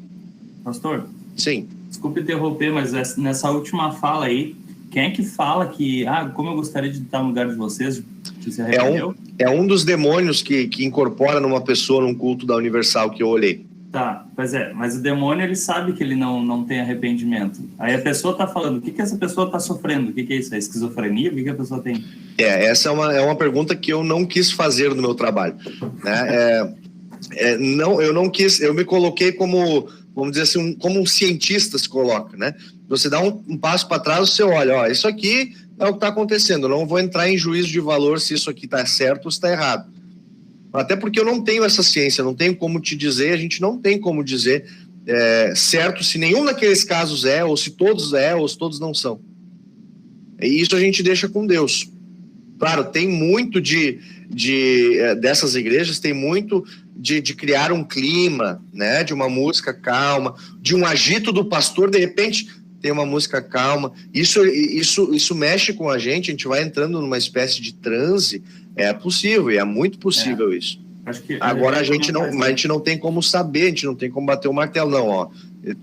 Pastor? Sim. Desculpe interromper, mas nessa última fala aí, quem é que fala que, como eu gostaria de estar no lugar de vocês, que se arrependeu? É um dos demônios que incorpora numa pessoa num culto da Universal que eu olhei. Tá, pois é, mas o demônio, ele sabe que ele não tem arrependimento. Aí a pessoa tá falando, o que essa pessoa tá sofrendo? O que é isso? É esquizofrenia? O que a pessoa tem? Essa é uma pergunta que eu não quis fazer no meu trabalho, né? Eu não quis, eu me coloquei como, vamos dizer assim, como um cientista se coloca, né? Você dá um passo para trás, você olha, ó, isso aqui é o que está acontecendo, eu não vou entrar em juízo de valor se isso aqui está certo ou se está errado. Até porque eu não tenho essa ciência, não tenho como te dizer, a gente não tem como dizer certo se nenhum daqueles casos ou se todos ou se todos não são. E isso a gente deixa com Deus. Claro, tem muito dessas igrejas, tem muito de criar um clima, né, de uma música calma, de um agito do pastor, de repente tem uma música calma. Isso mexe com a gente vai entrando numa espécie de transe. É possível, e é muito possível isso. Acho que agora a gente não tem como saber, a gente não tem como bater o martelo, não, ó.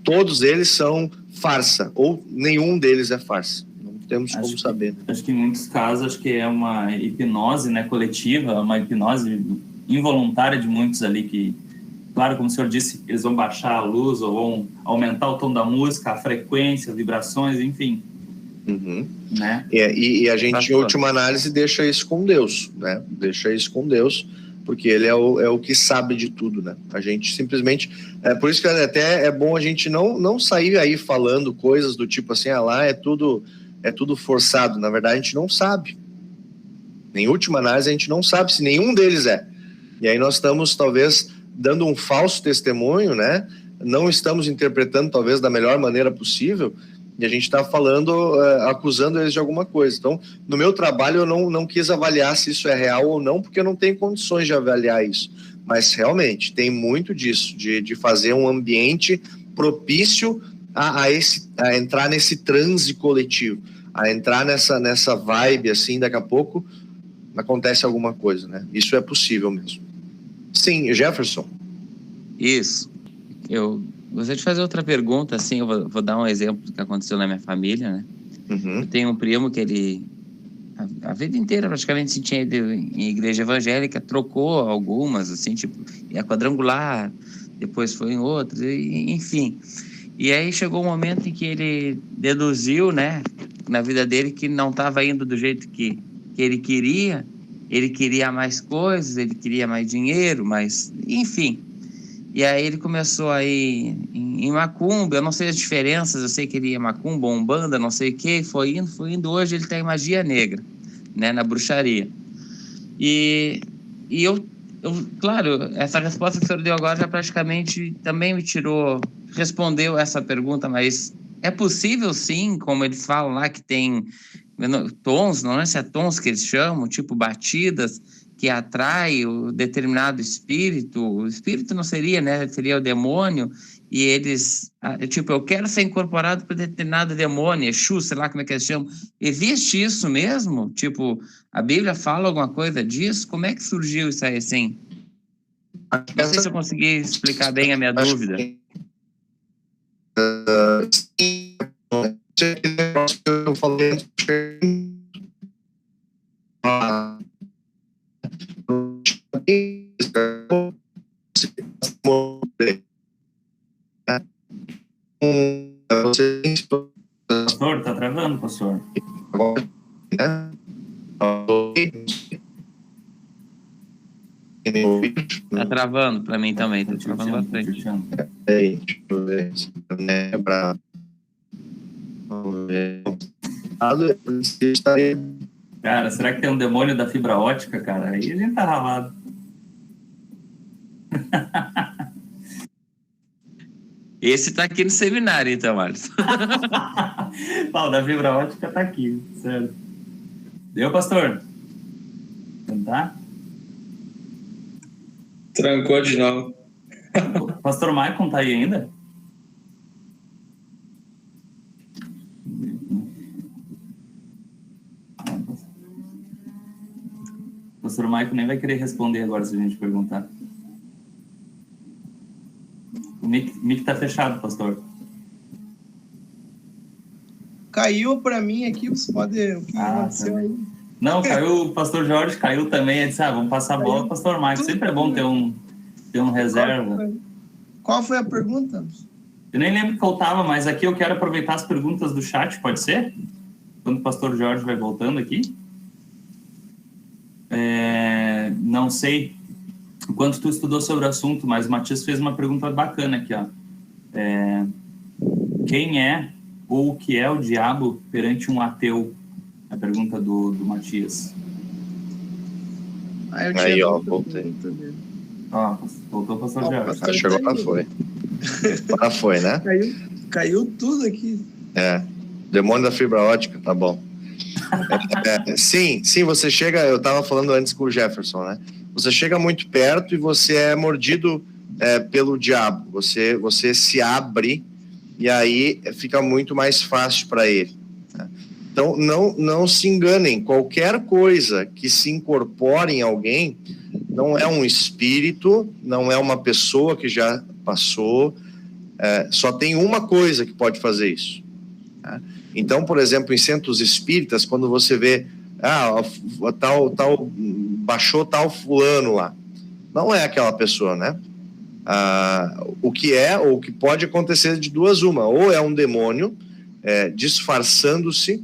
Todos eles são farsa, ou nenhum deles é farsa. Não temos como saber. Acho que em muitos casos, acho que é uma hipnose, né, coletiva, uma hipnose involuntária de muitos ali que, claro, como o senhor disse, eles vão baixar a luz ou vão aumentar o tom da música, a frequência, vibrações, enfim. Uhum. Né? E a gente, em última análise, deixa isso com Deus, né? Deixa isso com Deus, porque Ele é o que sabe de tudo, né? A gente simplesmente... por isso que até é bom a gente não sair aí falando coisas do tipo assim, lá é tudo forçado. Na verdade, a gente não sabe. Em última análise, a gente não sabe se nenhum deles é. E aí nós estamos, talvez, dando um falso testemunho, né? Não estamos interpretando, talvez, da melhor maneira possível, e a gente está falando, acusando eles de alguma coisa. Então, no meu trabalho, eu não quis avaliar se isso é real ou não, porque eu não tenho condições de avaliar isso. Mas, realmente, tem muito disso, de fazer um ambiente propício a entrar nesse transe coletivo, a entrar nessa vibe, assim, daqui a pouco acontece alguma coisa, né? Isso é possível mesmo. Sim, Jefferson. Isso. Eu gostaria de fazer outra pergunta, assim, eu vou dar um exemplo do que aconteceu na minha família, né? Uhum. Eu tenho um primo que ele, a vida inteira, praticamente, se tinha ido em igreja evangélica, trocou algumas, assim, tipo, ia quadrangular, depois foi em outras, enfim. E aí chegou um momento em que ele deduziu, né, na vida dele, que não estava indo do jeito que ele queria mais coisas, ele queria mais dinheiro, enfim. E aí ele começou a ir em macumba, eu não sei as diferenças, eu sei que ele ia macumba, umbanda, não sei o que, foi indo, hoje ele tem magia negra, né, na bruxaria. E eu, claro, essa resposta que o senhor deu agora já praticamente também me respondeu essa pergunta, mas é possível sim, como eles falam lá, que tem tons, não é se é tons que eles chamam, tipo batidas, que atrai o determinado espírito, o espírito não seria, né, seria o demônio, e eles, tipo, eu quero ser incorporado por determinado demônio, Exu, sei lá como é que eles chamam. Existe isso mesmo? Tipo, a Bíblia fala alguma coisa disso? Como é que surgiu isso aí, assim? Não sei se eu consegui explicar bem a minha dúvida. Eu falei Pastor, tá travando, pastor. Tá travando para mim também, tá travando bastante. Cara, será que tem um demônio da fibra ótica, cara? Aí a gente tá ralado. Esse tá aqui no seminário, então, Alisson. O da fibra ótica tá aqui, sério. Deu, pastor? Tá? Trancou de novo. Pastor Maicon tá aí ainda? O pastor Maicon nem vai querer responder agora se a gente perguntar. O mic tá fechado, pastor. Caiu para mim aqui, você pode... O que aconteceu aí? Não, caiu, o pastor Jorge caiu também. Ele disse, vamos passar a bola, pastor Maicon. Sempre é bom ter um reserva. Qual foi a pergunta? Eu nem lembro qual estava, mas aqui eu quero aproveitar as perguntas do chat, pode ser? Quando o pastor Jorge vai voltando aqui. Não sei o quanto tu estudou sobre o assunto, mas o Matias fez uma pergunta bacana aqui, ó. Quem é ou o que é o diabo perante um ateu? A pergunta do Matias. Aí, ó, voltei. Ó, voltou o pastor Jorge. Acho que agora foi. Agora foi, né? Caiu tudo aqui. Demônio da fibra ótica, tá bom. Sim, você chega, eu estava falando antes com o Jefferson, né? Você chega muito perto e você é mordido pelo diabo. Você se abre e aí fica muito mais fácil para ele. Né? Então, não se enganem. Qualquer coisa que se incorpore em alguém não é um espírito, não é uma pessoa que já passou. Só tem uma coisa que pode fazer isso. Né? Então, por exemplo, em centros espíritas, quando você vê baixou tal fulano lá, não é aquela pessoa, né? O que pode acontecer de duas uma, ou é um demônio disfarçando-se,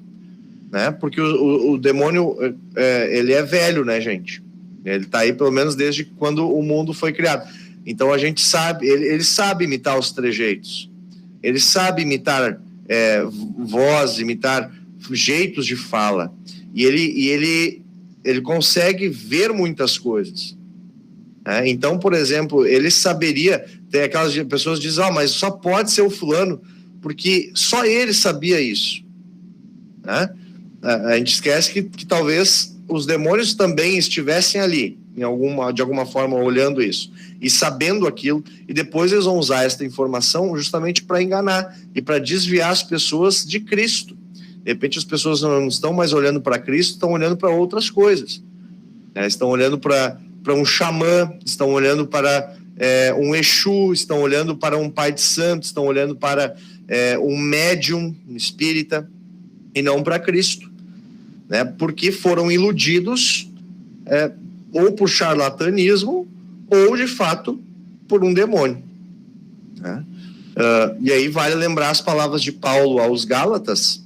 né? Porque o demônio ele é velho, né, gente? Ele está aí pelo menos desde quando o mundo foi criado. Então a gente sabe, ele sabe imitar os trejeitos, ele sabe imitar voz, imitar jeitos de fala, e ele consegue ver muitas coisas. Então, por exemplo, ele saberia, tem aquelas pessoas que dizem, mas só pode ser o fulano, porque só ele sabia isso. Né? A gente esquece que talvez os demônios também estivessem ali, de alguma forma olhando isso, e sabendo aquilo, e depois eles vão usar essa informação justamente para enganar e para desviar as pessoas de Cristo. De repente as pessoas não estão mais olhando para Cristo, estão olhando para outras coisas. Estão olhando para um xamã, estão olhando para um Exu, estão olhando para um pai de santo, estão olhando para um médium espírita, e não para Cristo. Né? Porque foram iludidos ou por charlatanismo, ou de fato por um demônio. Né? E aí vale lembrar as palavras de Paulo aos Gálatas.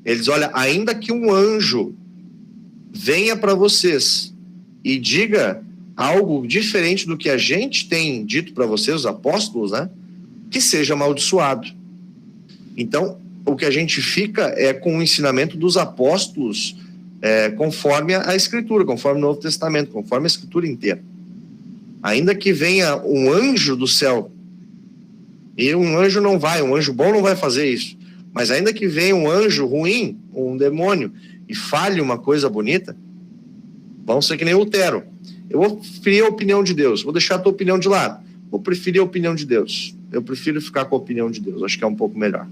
Eles, olha, ainda que um anjo venha para vocês e diga algo diferente do que a gente tem dito para vocês, os apóstolos, né, que seja amaldiçoado. Então, o que a gente fica é com o ensinamento dos apóstolos, conforme a Escritura, conforme o Novo Testamento, conforme a Escritura inteira. Ainda que venha um anjo do céu, e um anjo um anjo bom não vai fazer isso, mas ainda que venha um anjo ruim, um demônio, e fale uma coisa bonita, vão ser que nem Lutero. Eu vou preferir a opinião de Deus, vou deixar a tua opinião de lado, vou preferir a opinião de Deus, eu prefiro ficar com a opinião de Deus, acho que é um pouco melhor.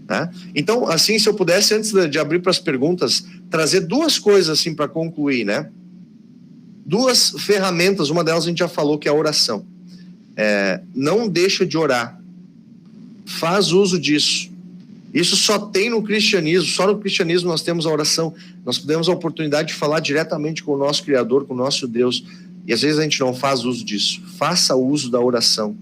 Né? Então, assim, se eu pudesse, antes de abrir para as perguntas, trazer duas coisas assim para concluir, né? Duas ferramentas, uma delas a gente já falou, que é a oração. Não deixa de orar, faz uso disso. Isso só tem no cristianismo, só no cristianismo nós temos a oração, nós temos a oportunidade de falar diretamente com o nosso Criador, com o nosso Deus, e às vezes a gente não faz uso disso. Faça uso da oração,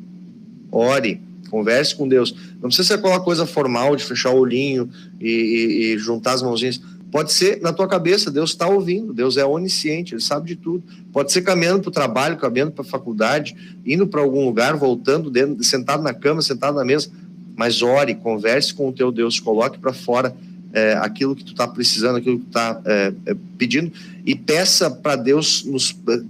ore, converse com Deus. Não precisa ser aquela coisa formal de fechar o olhinho e juntar as mãozinhas. Pode ser na tua cabeça, Deus está ouvindo, Deus é onisciente, Ele sabe de tudo. Pode ser caminhando para o trabalho, caminhando para a faculdade, indo para algum lugar, voltando, sentado na cama, sentado na mesa, mas ore, converse com o teu Deus, coloque para fora aquilo que tu está precisando, aquilo que tu está pedindo, e peça para Deus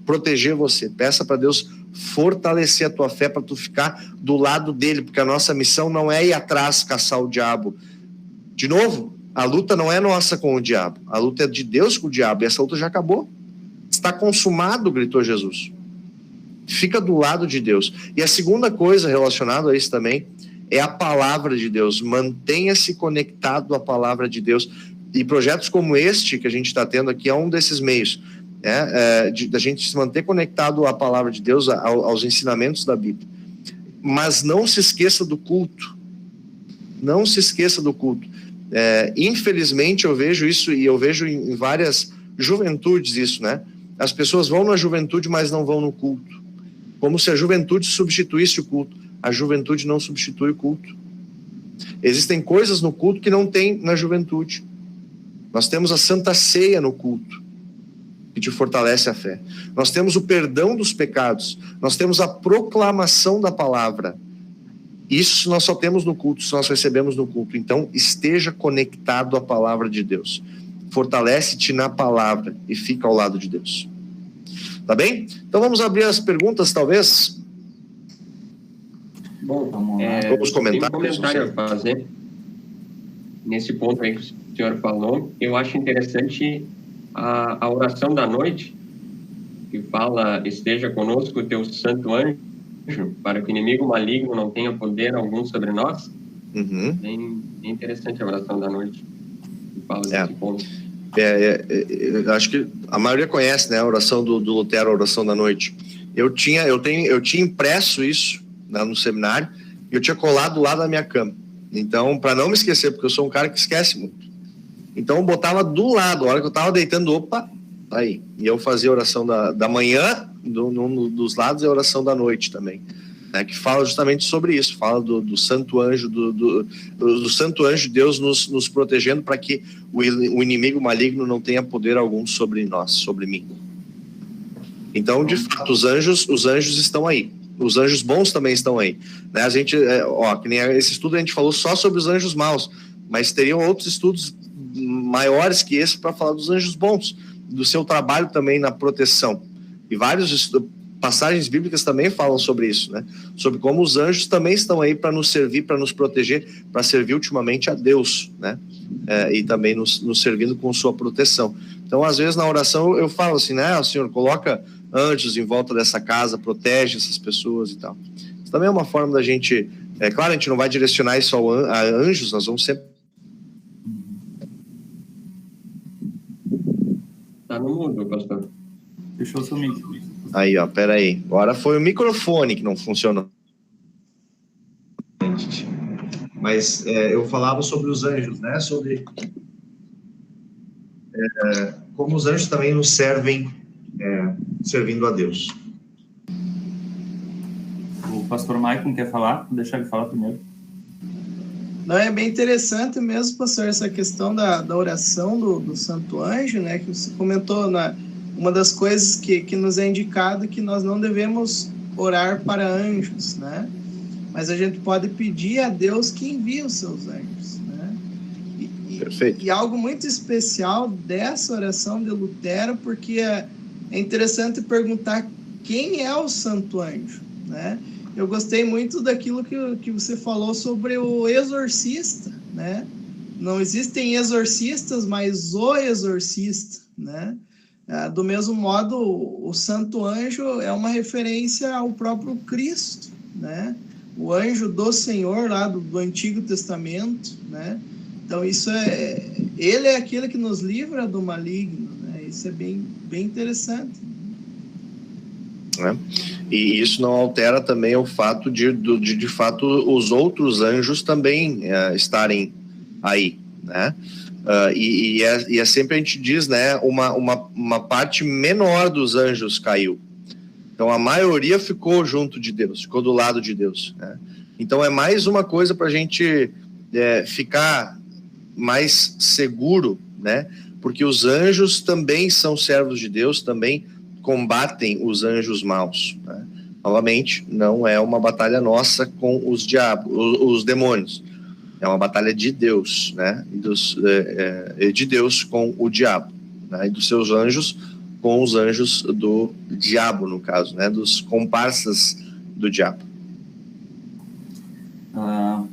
proteger você, peça para Deus fortalecer a tua fé para tu ficar do lado dele, porque a nossa missão não é ir atrás caçar o diabo. De novo, a luta não é nossa com o diabo, a luta é de Deus com o diabo, e essa luta já acabou, está consumado, gritou Jesus. Fica do lado de Deus. E a segunda coisa relacionada a isso também é a palavra de Deus. Mantenha-se conectado à palavra de Deus, e projetos como este que a gente está tendo aqui é um desses meios, da gente se manter conectado à palavra de Deus, aos ensinamentos da Bíblia. Mas não se esqueça do culto, não se esqueça do culto. Infelizmente eu vejo isso, e eu vejo em várias juventudes isso, né? As pessoas vão na juventude, mas não vão no culto. como se a juventude substituísse o culto. A juventude não substitui o culto. Existem coisas no culto que não tem na juventude. Nós temos a Santa Ceia no culto, que te fortalece a fé. Nós temos o perdão dos pecados. Nós temos a proclamação da palavra. Isso nós só temos no culto, se nós recebemos no culto. Então, esteja conectado à palavra de Deus. Fortalece-te na palavra e fica ao lado de Deus. Tá bem? Então vamos abrir as perguntas, talvez. Bom, vamos comentar. Tem um comentário a fazer nesse ponto aí que o senhor falou. Eu acho interessante a oração da noite, que fala: esteja conosco o teu santo anjo, para que o inimigo maligno não tenha poder algum sobre nós. Bem interessante a oração da noite, que fala desse ponto. Acho que a maioria conhece, né, a oração do Lutero, a oração da noite. Eu tinha impresso isso, né, no seminário, e eu tinha colado lá da minha cama. Então, para não me esquecer, porque eu sou um cara que esquece muito. Então, eu botava do lado, a hora que eu estava deitando, opa, aí. E eu fazia a oração da manhã, dos lados, e a oração da noite também, né, que fala justamente sobre isso, fala do santo anjo, do santo anjo de Deus nos protegendo para que o inimigo maligno não tenha poder algum sobre nós, sobre mim. Então, de fato, os anjos estão aí. Os anjos bons também estão aí, né? A gente, que nem esse estudo a gente falou só sobre os anjos maus, mas teriam outros estudos maiores que esse para falar dos anjos bons, do seu trabalho também na proteção. E vários passagens bíblicas também falam sobre isso, né? Sobre como os anjos também estão aí para nos servir, para nos proteger, para servir ultimamente a Deus, né? E também nos servindo com sua proteção. Então, às vezes, na oração, eu falo assim, né? O Senhor coloca anjos em volta dessa casa, protege essas pessoas e tal. Isso também é uma forma da gente... claro, a gente não vai direcionar isso a anjos, nós vamos sempre... Tá no mudo, pastor. Deixou sumir. Aí, ó, peraí. Agora foi o microfone que não funcionou. Mas eu falava sobre os anjos, né? Sobre como os anjos também nos servem, servindo a Deus. O pastor Maicon quer falar? Vou deixar ele falar primeiro. Não, é bem interessante mesmo, pastor, essa questão da oração do Santo Anjo, né? Que você comentou, uma das coisas que nos é indicado que nós não devemos orar para anjos, né? Mas a gente pode pedir a Deus que envie os seus anjos, né? Perfeito. E algo muito especial dessa oração de Lutero, porque é interessante perguntar quem é o Santo Anjo, né? Eu gostei muito daquilo que você falou sobre o exorcista, né? Não existem exorcistas, mas o exorcista, né? Do mesmo modo, o Santo Anjo é uma referência ao próprio Cristo, né? O anjo do Senhor lá do Antigo Testamento, né? Então ele é aquele que nos livra do maligno, né? Isso é bem interessante. E isso não altera também o fato de fato os outros anjos também estarem aí, né? E é sempre a gente diz, né? Uma parte menor dos anjos caiu. Então, a maioria ficou junto de Deus, ficou do lado de Deus, né? Então, é mais uma coisa para a gente ficar mais seguro, né? Porque os anjos também são servos de Deus, também combatem os anjos maus, né? Novamente, não é uma batalha nossa com os demônios. É uma batalha de Deus, né? De Deus com o diabo, né? E dos seus anjos com os anjos do diabo, no caso, né? Dos comparsas do diabo.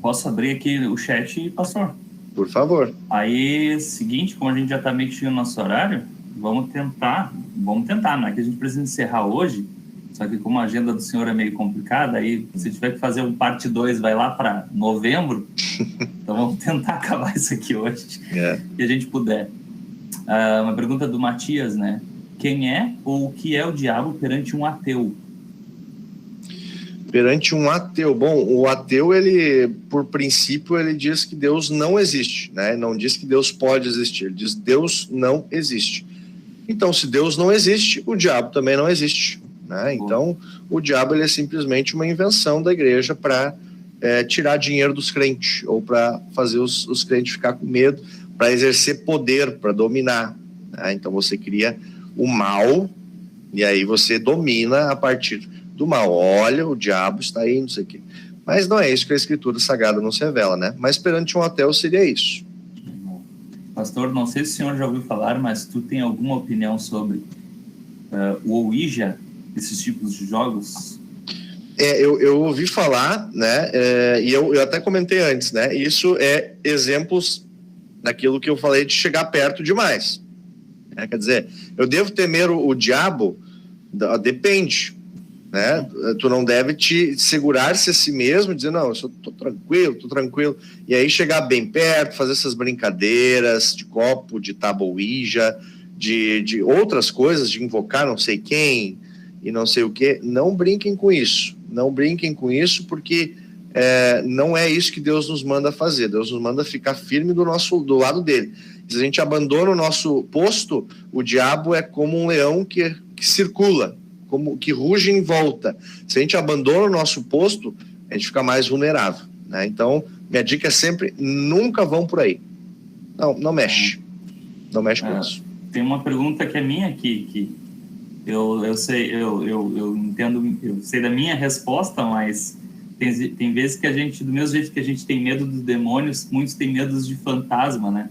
Posso abrir aqui o chat, pastor? Por favor. Aí, seguinte, como a gente já está meio no nosso horário, vamos tentar, não é que a gente precisa encerrar hoje, só que como a agenda do senhor é meio complicada, aí se tiver que fazer um parte 2, vai lá para novembro, então vamos tentar acabar isso aqui hoje, se a gente puder. Uma pergunta do Matias, né? Quem é ou o que é o diabo perante um ateu? Perante um ateu. Bom, o ateu, ele, por princípio, ele diz que Deus não existe, né? Não diz que Deus pode existir, ele diz Deus não existe. Então, se Deus não existe, o diabo também não existe, né? Então, o diabo ele é simplesmente uma invenção da igreja para tirar dinheiro dos crentes, ou para fazer os crentes ficar com medo, para exercer poder, para dominar, né? Então, você cria o mal, e aí você domina a partir do mal. Olha, o diabo está aí, não sei o quê. Mas não é isso que a Escritura Sagrada nos revela, né? Mas perante um hotel seria isso. Pastor, não sei se o senhor já ouviu falar, mas tu tem alguma opinião sobre o Ouija, esses tipos de jogos? Eu ouvi falar, né? E eu até comentei antes, né? Isso é exemplos daquilo que eu falei de chegar perto demais. Quer dizer, eu devo temer o diabo? Depende. Né? Tu não deve te segurar-se a si mesmo e dizer, não, eu tô tranquilo, e aí chegar bem perto, fazer essas brincadeiras de copo, de tábua Ouija, de outras coisas, de invocar não sei quem e não sei o que. Não brinquem com isso, porque não é isso que Deus nos manda fazer. Deus nos manda ficar firme do lado dele. Se a gente abandona o nosso posto, o diabo é como um leão que circula, como que ruge em volta. Se a gente abandona o nosso posto, a gente fica mais vulnerável, né? Então, minha dica é sempre, nunca vão por aí. Não mexe. Não mexe com isso. Tem uma pergunta que é minha aqui, que eu sei, eu entendo, eu sei da minha resposta, mas tem vezes que a gente, do mesmo jeito que a gente tem medo dos demônios, muitos têm medo de fantasma, né?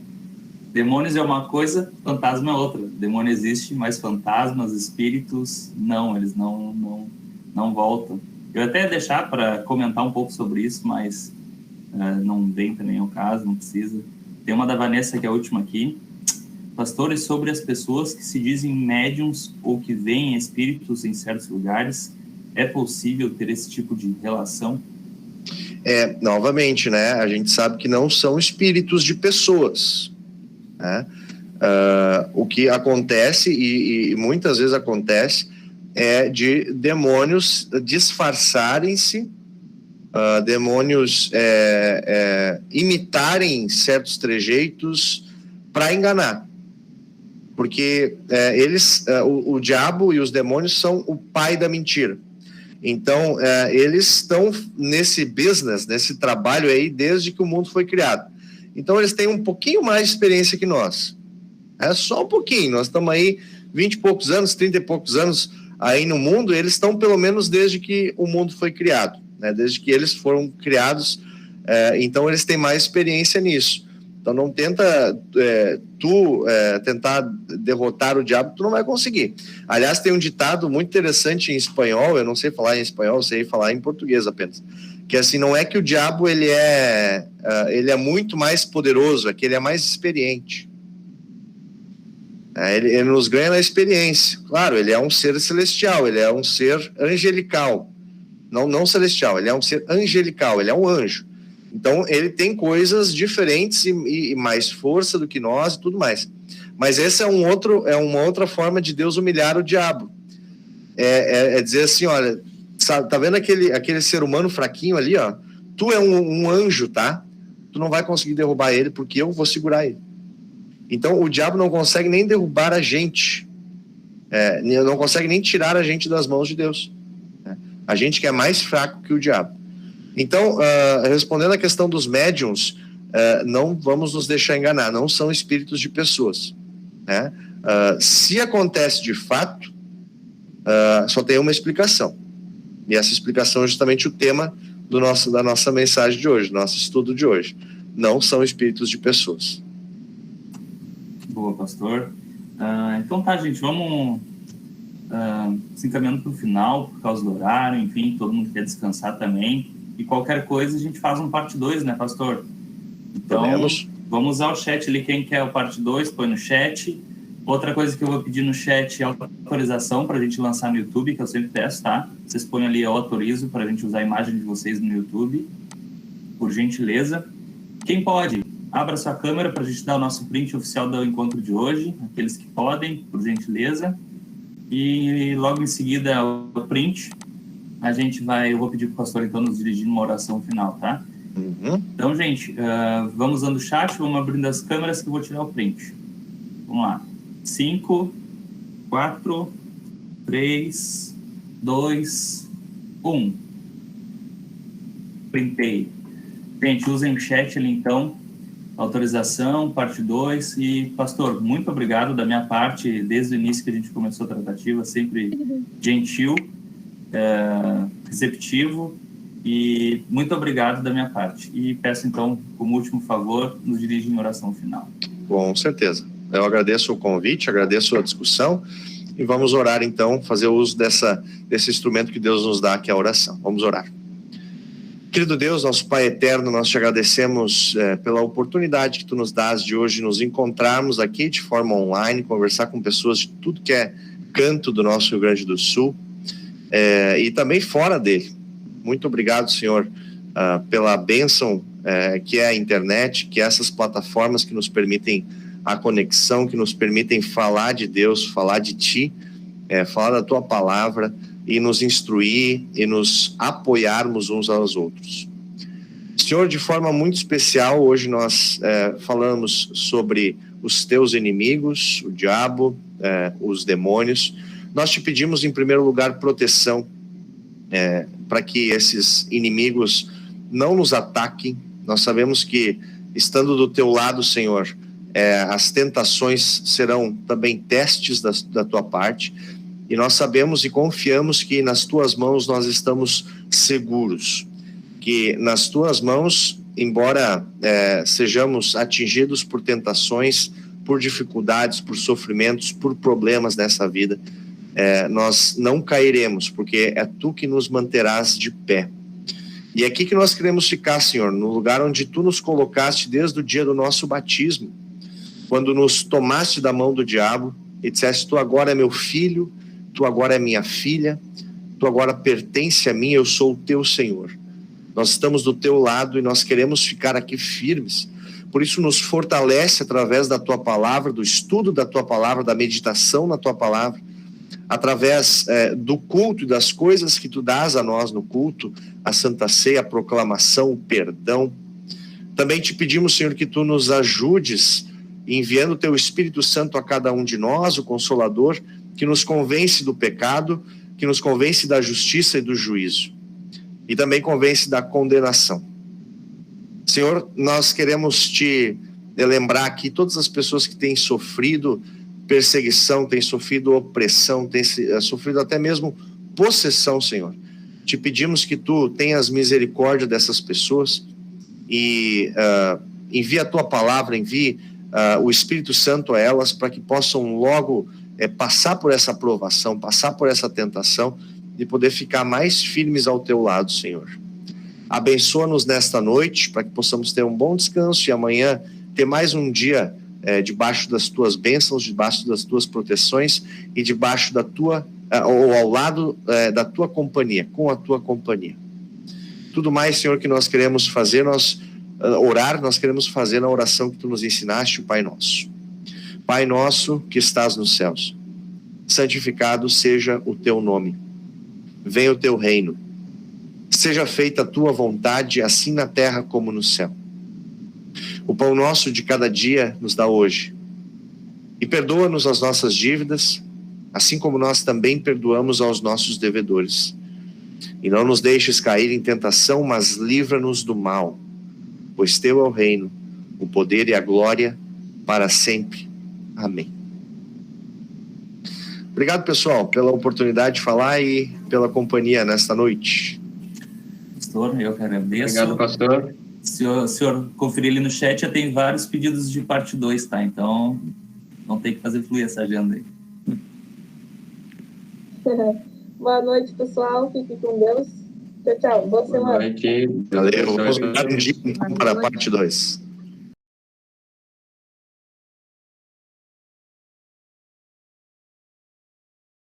Demônios é uma coisa, fantasma é outra. Demônio existe, mas fantasmas, espíritos, não, eles não voltam. Eu até ia deixar para comentar um pouco sobre isso, mas não vem também ao caso, não precisa. Tem uma da Vanessa, que é a última aqui. Pastores, sobre as pessoas que se dizem médiums ou que veem espíritos em certos lugares, é possível ter esse tipo de relação? Novamente, né? A gente sabe que não são espíritos de pessoas, né? O que acontece, e muitas vezes acontece, é de demônios disfarçarem-se, demônios imitarem certos trejeitos para enganar. Porque o diabo e os demônios são o pai da mentira. Então, eles estão nesse business, nesse trabalho aí, desde que o mundo foi criado. Então, eles têm um pouquinho mais de experiência que nós. Só um pouquinho. Nós estamos aí 20 e poucos anos, 30 e poucos anos aí no mundo, eles estão pelo menos desde que o mundo foi criado, né? Desde que eles foram criados, então eles têm mais experiência nisso. Então, não tenta tentar derrotar o diabo, tu não vai conseguir. Aliás, tem um ditado muito interessante em espanhol, eu não sei falar em espanhol, eu sei falar em português apenas, que assim, não é que o diabo ele é muito mais poderoso, é que ele é mais experiente. Ele nos ganha na experiência. Claro, ele é um ser celestial, ele é um ser angelical, não celestial, ele é um ser angelical, ele é um anjo. Então, ele tem coisas diferentes e mais força do que nós e tudo mais. Mas esse é uma outra forma de Deus humilhar o diabo. É dizer assim, olha, tá vendo aquele ser humano fraquinho ali, ó? Tu é um anjo, tá? Tu não vai conseguir derrubar ele, porque eu vou segurar ele. Então, o diabo não consegue nem derrubar a gente. Não consegue nem tirar a gente das mãos de Deus. A gente que é mais fraco que o diabo. Então, respondendo à questão dos médiums, não vamos nos deixar enganar, não são espíritos de pessoas, né? Se acontece de fato, só tem uma explicação, e essa explicação é justamente o tema da nossa mensagem de hoje, do nosso estudo de hoje. Não são espíritos de pessoas. Boa, pastor. Então tá, gente, vamos se encaminhando para o final, por causa do horário, enfim, todo mundo quer descansar também. E qualquer coisa a gente faz um parte 2, né, pastor? Então, vamos usar o chat ali. Quem quer o parte 2, põe no chat. Outra coisa que eu vou pedir no chat é autorização para a gente lançar no YouTube, que eu sempre peço, tá? Vocês põem ali, eu autorizo para a gente usar a imagem de vocês no YouTube, por gentileza. Quem pode, abra sua câmera para a gente dar o nosso print oficial do encontro de hoje. Aqueles que podem, por gentileza. E logo em seguida o print. Eu vou pedir para o pastor, então, nos dirigir numa oração final, tá? Uhum. Então, gente, vamos usando o chat, vamos abrindo as câmeras que eu vou tirar o print. Vamos lá. 5, 4, 3, 2, 1. Printei. Gente, usem o chat ali, então. Autorização, parte 2. E, pastor, muito obrigado da minha parte, desde o início que a gente começou a tratativa, sempre gentil, receptivo, e muito obrigado da minha parte. E peço, então, como último favor, nos dirigem em oração final. Com certeza. Eu agradeço o convite, agradeço a discussão, e vamos orar, então, fazer uso desse instrumento que Deus nos dá, que é a oração. Vamos orar. Querido Deus, nosso Pai eterno, nós te agradecemos pela oportunidade que tu nos dás de hoje nos encontrarmos aqui de forma online, conversar com pessoas de tudo que é canto do nosso Rio Grande do Sul e também fora dele. Muito obrigado, Senhor, pela bênção que é a internet, que é essas plataformas que nos permitem a conexão, que nos permitem falar de Deus, falar de Ti, falar da Tua palavra, e nos instruir e nos apoiarmos uns aos outros. Senhor, de forma muito especial, hoje nós falamos sobre os teus inimigos, o diabo, os demônios. Nós te pedimos, em primeiro lugar, proteção para que esses inimigos não nos ataquem. Nós sabemos que, estando do teu lado, Senhor, as tentações serão também testes da tua parte. E nós sabemos e confiamos que nas tuas mãos nós estamos seguros, que nas tuas mãos, embora sejamos atingidos por tentações, por dificuldades, por sofrimentos, por problemas nessa vida, nós não cairemos, porque é tu que nos manterás de pé. E é aqui que nós queremos ficar, Senhor, no lugar onde tu nos colocaste desde o dia do nosso batismo, quando nos tomaste da mão do diabo e disseste: tu agora é meu filho, tu agora é minha filha, tu agora pertence a mim, eu sou o teu Senhor. Nós estamos do teu lado e nós queremos ficar aqui firmes. Por isso nos fortalece através da tua palavra, do estudo da tua palavra, da meditação na tua palavra, através do culto e das coisas que tu dás a nós no culto, a Santa Ceia, a proclamação, o perdão. Também te pedimos, Senhor, que tu nos ajudes, enviando o teu Espírito Santo a cada um de nós, o Consolador, que nos convence do pecado, que nos convence da justiça e do juízo, e também convence da condenação. Senhor, nós queremos te lembrar aqui todas as pessoas que têm sofrido perseguição, têm sofrido opressão, têm sofrido até mesmo possessão, Senhor. Te pedimos que tu tenhas misericórdia dessas pessoas e envia a tua palavra, envie o Espírito Santo a elas, para que possam logo passar por essa provação, passar por essa tentação e poder ficar mais firmes ao teu lado, Senhor. Abençoa-nos nesta noite, para que possamos ter um bom descanso e amanhã ter mais um dia debaixo das tuas bênçãos, debaixo das tuas proteções e debaixo da tua, ou ao lado da tua companhia, com a tua companhia. Tudo mais, Senhor, que nós queremos fazer, nós queremos fazer na oração que tu nos ensinaste, o Pai Nosso. Pai nosso que estás nos céus, santificado seja o teu nome. Venha o teu reino. Seja feita a tua vontade, assim na terra como no céu. O pão nosso de cada dia nos dá hoje. E perdoa-nos as nossas dívidas, assim como nós também perdoamos aos nossos devedores. E não nos deixes cair em tentação, mas livra-nos do mal. Pois teu é o reino, o poder e a glória para sempre. Amém. Obrigado, pessoal, pela oportunidade de falar e pela companhia nesta noite. Pastor, eu que agradeço. Obrigado, pastor. Se o senhor conferir ali no chat, já tem vários pedidos de parte 2, tá? Então, não tem que fazer fluir essa agenda aí. Boa noite, pessoal. Fique com Deus. Tchau, tchau. Boa semana. Boa noite. Valeu. Vamos dar um dia para a parte 2.